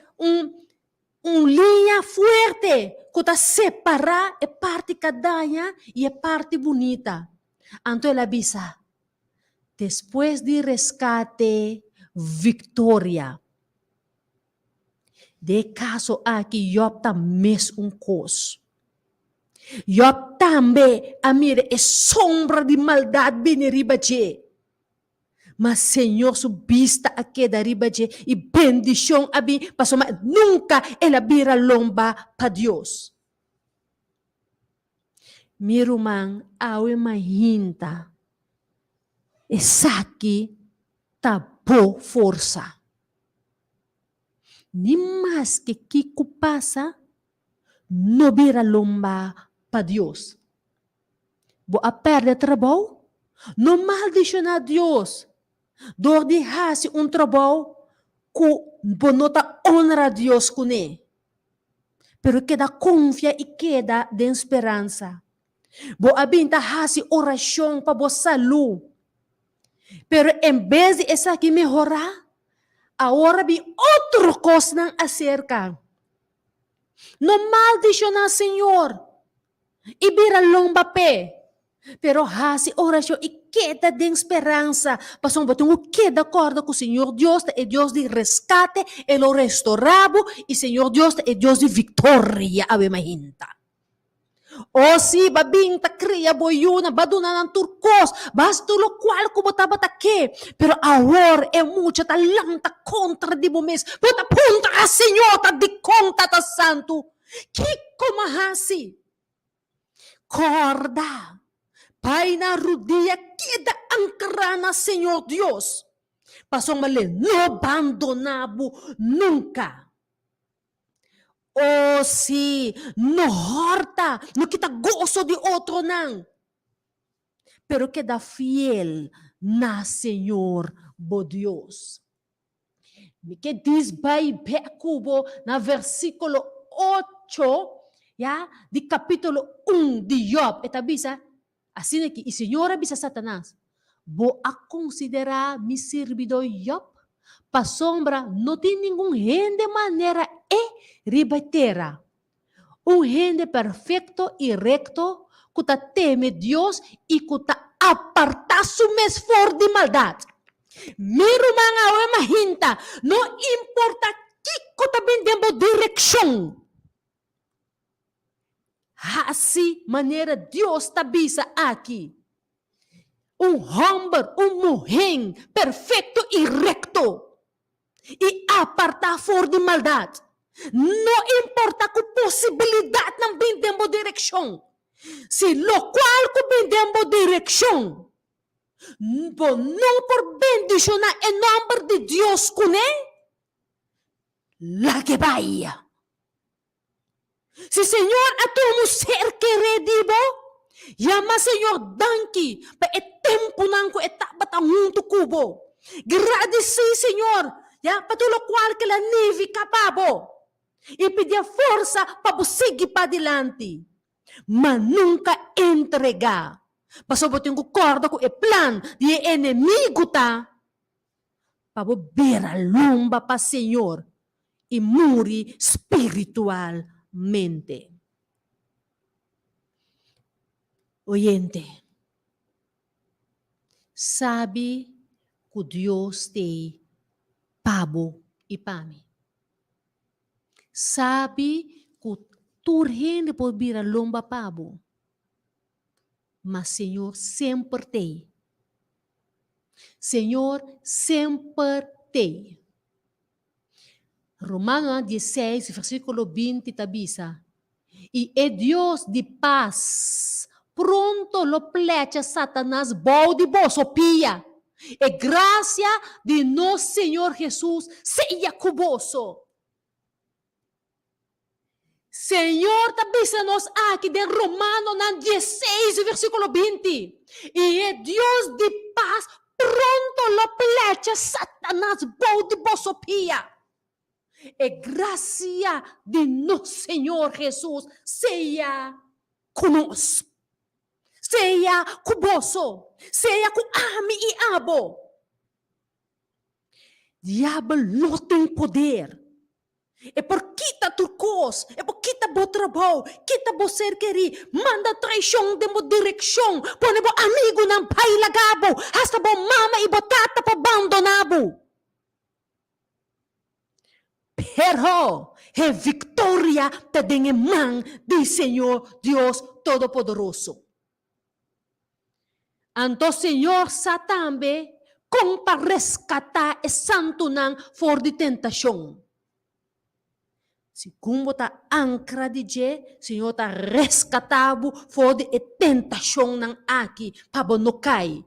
linha forte, que está separar a parte cadanha e a parte bonita. Então ela avisa, depois de resgate, vitória. De caso aqui, Job também coisa. Job também, amire, é sombra de maldade bem riba de. Mas Senhor subista a queda riba de e bendição a mim, passou mas nunca ela vira lomba para Deus. Meu irmão, awe mahinta, essa aqui tá boa força. Ni mais que Kiko passa, não vira lomba para Deus. Boa perde trabalho, não maldicionar Deus. Dor de hasi trabalho que bonota honra a Deus com ele. Pero queda confia e queda de esperança. Boa binta hasi oração para boa saúde. Pero em vez de essa aqui melhorar, agora vi outra coisa não acerca. Não maldicionar Senhor. E vira lomba pé. Pero hasi oração e queda de esperança. Passou um queda acorda com o Senhor Deus é Deus de resgate, Ele o restaurado e Senhor Deus é Deus de vitória. Ave mahinta. O si babinta cria boyuna, baduna ng turcos, basta lo qual como tabata que, pero agora é mucha talanta contra di bumes, puta punta a Senhor, ta di conta ta santo, que como hasi, corda, pai na rudia, queda ancarana Senhor Deus, pasong mali, no abandonabo nunca. Oh, si, no horta, no kita gozo de outro não. Pero queda fiel na Senhor, bo Deus. Me que diz vai cubo na versículo 8, ya, de capítulo 1 de Job. Eta bisa, assim é que o Senhor avisa Satanás, bo a considerar mi servidor Job, pa sombra não tem nenhum gente de maneira ribatera. Gente perfeito e recto, que teme Deus e que aparta su mes for de maldade. Miro mga awe mahinta, não importa que que vendendo direção. Assim maneira Deus tabisa aqui. Homem, mulher perfeito e recto. E apartar for de maldade. Não importa que possibilidade não vendemos direção. Se lo qual que vendemos direção, não por bendição em nome de Deus com ele, lá que vai. Se Senhor a tu ser querido, chama Senhor danki, para é tempo não que etapa tá muito cubo. Agradecer Senhor. Ya, patulo qual que la neve capabo. E pedir força para seguir para adiante. Mas nunca entregar. Pasó botin ko corda ko e plan de inimigo ta. Para ver a lomba para Senhor. E muri espiritualmente. Oyente. Sabe que Deus te pabo e pami. Sabe que turhende por vir a lomba pabo. mas Senhor sempre tem. Senhor sempre tem. Romanos 16, versículo 20, tabisa. E é Deus de paz. Pronto lo plecha Satanás, bode bosopia. E graça de nosso Senhor Jesus seja cuboso. Senhor, tabisa-nos aqui de Romanos 16, versículo 20. E é Deus de paz. Pronto lo plecha Satanás, bode bosopia. E graça de nosso Senhor Jesus seja conosco. Seja cuboso. Seja com ame e abo. Diabo não tem poder. É por quita turcos, é por quita bo trabalho, quita bo ser queri, manda traição de mo direção, pone bo amigo ng pai lagabo, hasta bo mama e bo tata po abandonabo. Pero, é vitória te dengue man de Senhor Deus Todo-Poderoso. Anto Senhor Satambe, kung pa rescata e santo nang for di tentasyon. Si kumbo ta ankra di je, Senhor ta rescatabo for di tentasyon ng aki pabonokay.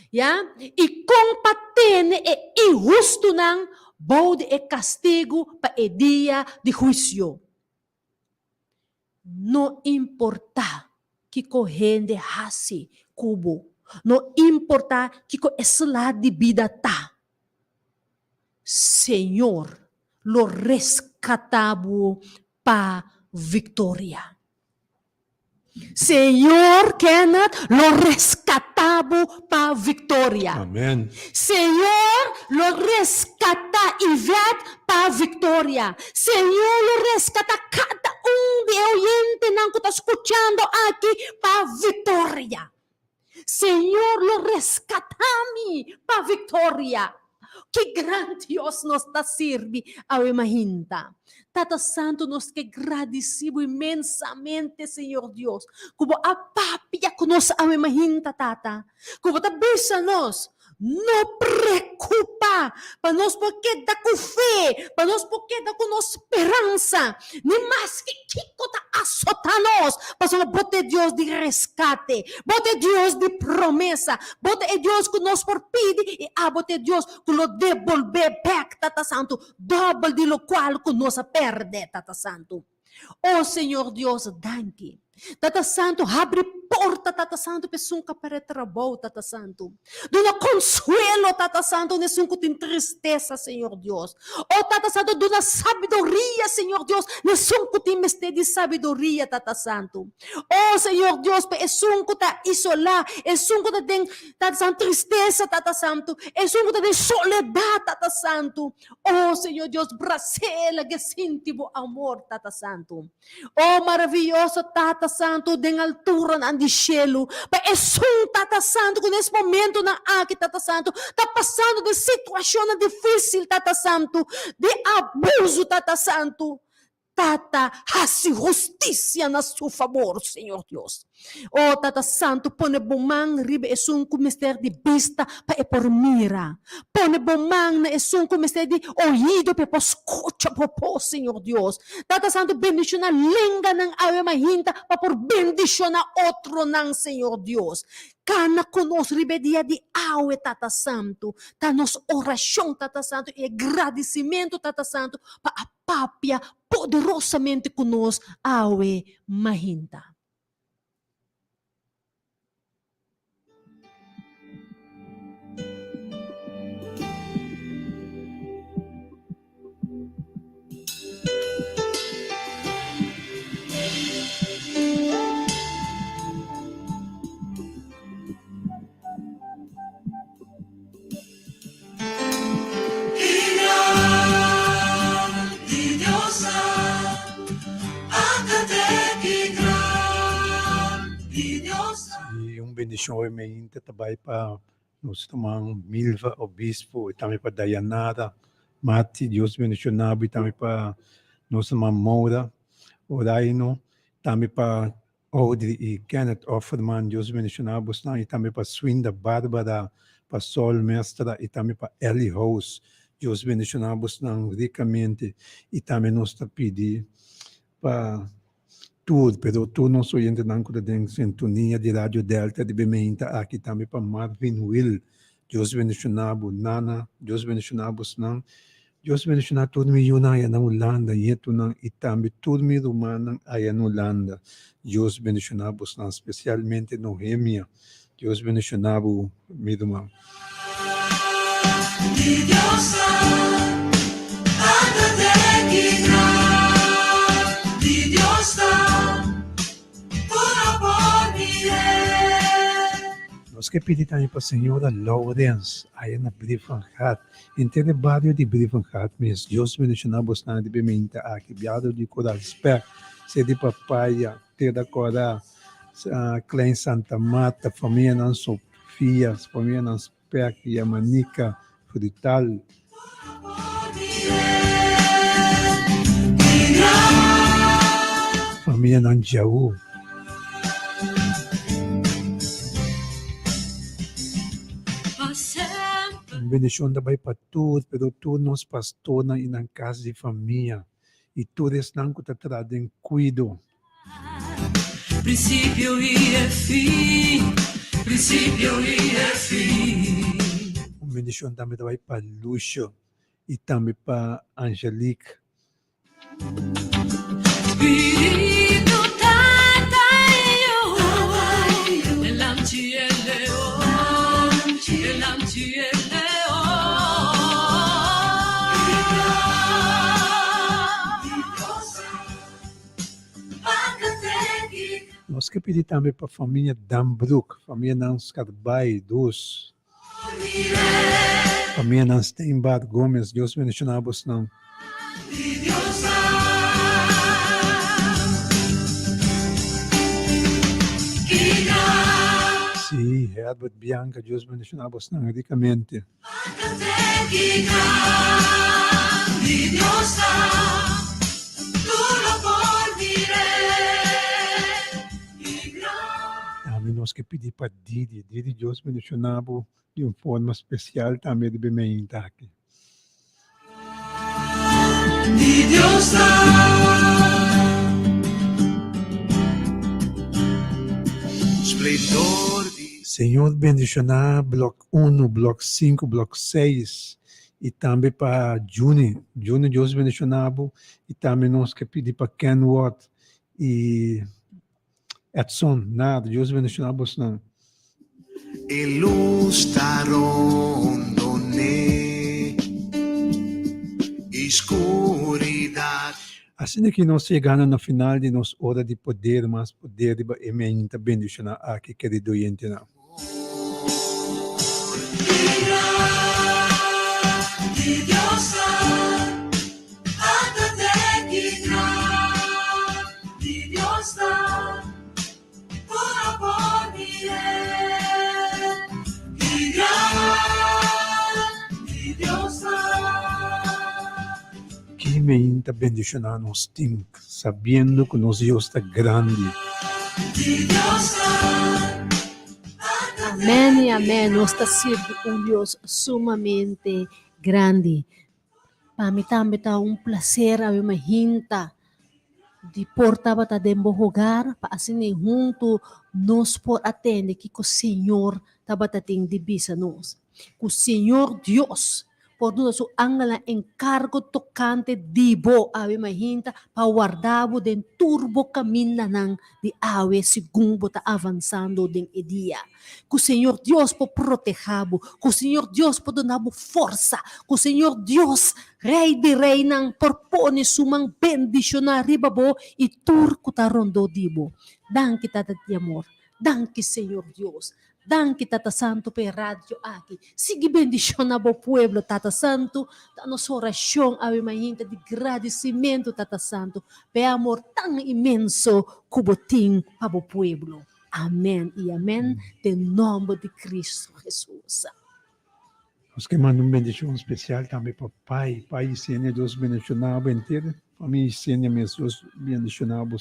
Ya, e kung patene e injusto nang bode e castigo pa e dia de juicio. No importa que corrende hasi kubo. No importa que ko esla de vida ta. Senhor, lo rescatabo pa victoria. Senhor Kenneth, lo rescatabo pa victoria. Amen. Senhor, lo rescata Ivete pa victoria. Senhor, lo rescata cada de oyente nang ko ta escuchando aqui pa victoria. Senhor, lo rescatami pa victoria. Que grande Deus nos está sirvi ao imaginta. Tata Santo, nos que agradecemos imensamente, Senhor Deus. Como a papia que nos ao imaginta, Tata. Como ta bisa nos. Não preocupa, para nós porque dá com fé, para nós porque dá com nossa esperança, nem mais que Kiko tá azotanos, para nós bote Deus de resgate, bote Deus de promessa, bote Deus que nos por pedir e a bote Deus que nos devolver back, Tata Santo, double de lo qual que nos perde, Tata Santo. Oh Senhor Deus, danke. Tata Santo, abre porta, Tata Santo, pesunca para trabalho, Tata Santo. Dona consuelo, Tata Santo, nesunca tem tristeza, Senhor Deus. Oh, Tata Santo, dona sabedoria, Senhor Deus, nesunca tem mestre de sabedoria, Tata Santo. Oh, Senhor Deus, pesunca ta isolar, esunca ta tem, Tata Santo, tristeza, Tata Santo, esunca ta tem soledade, Tata Santo. Oh, Senhor Deus, bracela que sente o amor, Tata Santo. Oh, maravilhoso, Tata Santo, den altura na de cielo, pa esum, Tata Santo, que nesse momento na aqui, Tata Santo, tá passando de situação difícil, Tata Santo, de abuso, Tata Santo. Tata, hace justiça na seu favor, Senhor Deus. Oh, Tata Santo, pone bomang ribe esung mister de vista pa e por mira. Pone bomang na esung mister de ouvido pa escucha po, Senhor Deus. Tata Santo, bendiciona língua ng awe mahinta pa por bendiciona outro ng Senhor Deus. Kana conosco ribe dia de awe, Tata Santo. Ta nos oração, Tata Santo, e agradecimento, Tata Santo, pa apapia poderosamente conosco awe mahinta. Bendição realmente também para nós tomar Milva, Obispo, e também para Dayanara, Mati, Deus bendicionado, e também para nós tomar Moura, Oraino, também para Audrey e Kenneth Offerman, Deus mencionamos na, e também para Swinda Bárbara, para Sol Mestra, e também para Ellie House, Deus mencionamos na ricamente, e também nós pedimos para tudo, pero tu não sou gente não que tem sintonia de Rádio Delta de Bementa, aqui também para Marvin Will, Deus mencionamos Nana, Deus mencionamos não, Deus mencionar tudo me aí na Holanda, e tu não, e também tudo me rumana aí na Holanda. Deus mencionamos não, especialmente Noêmia. Deus mencionamos me rumana. Nós que pedimos também para a senhora Lawrence, aí na Brievengat, inteiro barrio de Brievengat, mas Deus mencionamos na de Bementa, aqui, biado de Coralsberg, se de Papaya, Terra Corá, Klein Santa Marta, família não Sofia, família não Sperk, Yamanica, Frutal. Família não Jaú. Bendição também para todos, pero todos nós pastores na casa de família e todos não que trazem cuido. Princípio e fim, princípio e fim. Bendição também para Lúcio e também para Angelique. Espírito Tataio, elamti eleo, elamti eleo. Nós que pedimos também para a família Dambrook, família Nans Carbai, dos. Família Nans Steinbart Gomes, Deus mencionamos não. Sim, Herbert Bianca, Deus mencionamos não, ricamente. Nós que pedimos para Didi, Deus mencionava de uma forma especial também de Bementa aqui. Senhor, bendicionar bloco 1, bloco 5, bloco 6 e também para Juni, Deus mencionava e também nós que pedimos para Kenworth e Edson, nada, Deus mencionamos não. Assim que nós chegamos no final de nossa hora de poder, mas poder de emenda bendicionar aqui, querido oyente. Que me está bendicionando nos tem, sabendo que nosso Deus está grande. Amém e amém. Nós estamos servindo Deus sumamente grande. Para mim também está prazer a minha hinta de portar para dentro do lugar, para assim junto nós por atender que o Senhor estava tendo de bisa nós. Que o Senhor Deus por nosso angela encargo tocante dibo ave mahinta para guardar den turbo caminho nang de ave segundo está avançando den dia. Que o Senhor Deus por protegabo, que o Senhor Deus por dar força, que o Senhor Deus Rei de rei nang por pone sumang bendición arriba bo e turco ta rondo dibo. Dan kita de amor, dan que Senhor Deus. Danke Tata Santo per radio aqui. Siga bendição na bo pueblo Tata Santo. Da nossa oração ave mahinta de agradecimento Tata Santo. Pe amor tão imenso como tem para bo pueblo. Amém e amém. Em nome de Cristo Jesus. Nós que mandamos bendição especial também para o Pai. Pai e Senhor, Deus bendicionava inteiro. Família e Senhor, Deus bendicionava.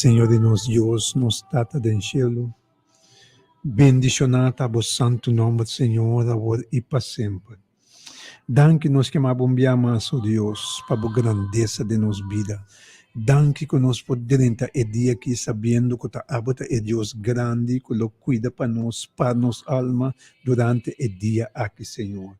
Senhor e nosso Deus, nos tata do cielo, bendicionata o santo nome, Senhor, agora e para sempre. Danke nos que abombiamos, ó Deus, para a grandeza de nossa vida. Danke que nós podemos ter dia aqui sabendo que a abota é Deus grande, que lo cuida para nossa alma durante o dia aqui, Senhor.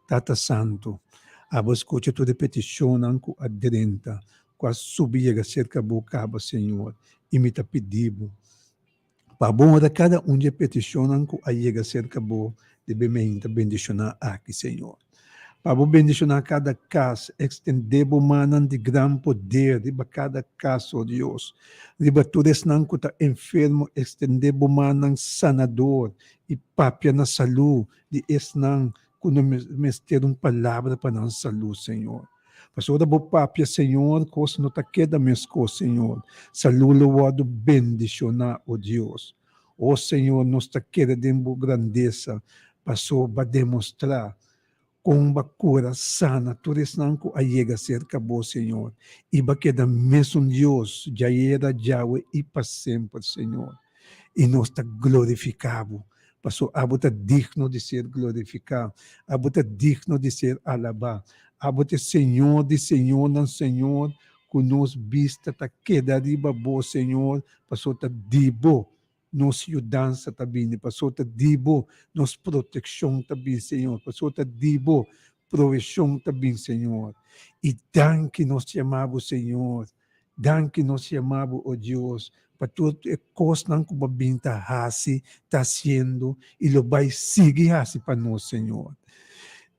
Tata Santo, abo escuta toda petição que aderenta, que subir cerca da boca, Senhor, e me pedido. Para bom de cada de petição que chega cerca da boca, deve bendicionar aqui, Senhor. Para bendicionar cada casa, estender manan de grande poder, riba cada casa, ó Deus. Riba todos não que está enfermo, estender manan sanador, e papia na saúde, de esnan, quando me ter uma palavra para nossa saúde, Senhor. Pastor da boa papia, Senhor, coisa não está queda mesco, Senhor. Saúde loado bendicionar, ó Deus. Ó Senhor, nos está queda de grandeza, pastor, para demonstrar com uma cura sana, tudo isso não chega cerca do Senhor. E vai quedar mesmo Deus, já era, já e para sempre, Senhor. E nós está glorificado. Pastor, abo está digno de ser glorificado. Abo está digno de ser alabado. Abo está Senhor de Senhor, não Senhor, que nos vista está queda riba bo, Senhor. Pastor, está dibo. Nos ajudança também, pastor, está dibo, nos proteção também, Senhor, pastor, está dibo, provisão também, Senhor. E danke nos chamamos, Senhor, danke nos chamamos, ó Deus, para tudo é coisa que o babinta hasi, está sendo, e lo vai seguir hasi para nós, Senhor.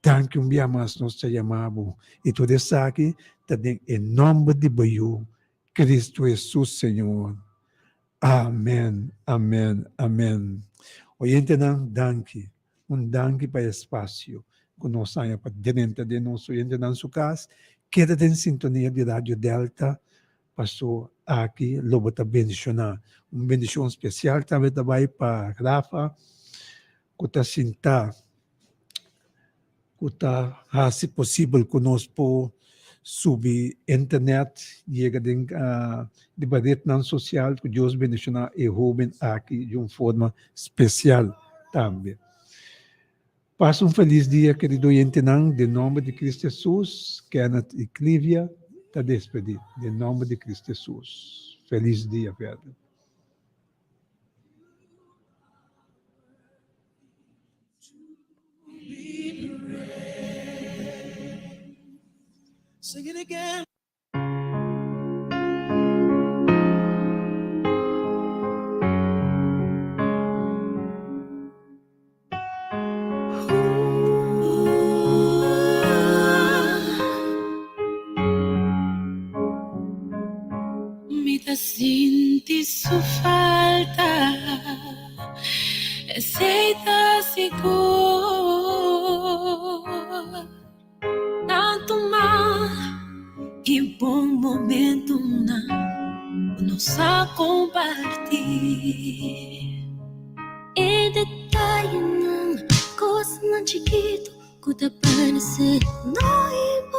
Danke dia mais nos chamamos, e tudo isso aqui, está em nome de Baio, Cristo Jesus, Senhor. Amém, amém, amém. Oyente não, danke. Danke para o espaço. Que nós saímos para dentro de nosso oyente na sua casa. Queda em sintonia de Rádio Delta. Passou aqui, lobo está bendicionar. Bendição especial também vai para Rafa. Que está sentado. Que está, se possível, conosco subir internet, chega de rede social, que Deus bendicionar e Ruben aqui de uma forma especial também. Passa feliz dia, querido oyente, de nome de Cristo Jesus, Kenneth e Clívia, está despedido, de nome de Cristo Jesus. Feliz dia, velho. Sing it again. Me tá senti sua falta, aceita seguro, tanto mal, que bom momento não, nos a compartilhar. E detalhe não, coisa não chiquito, que te parece não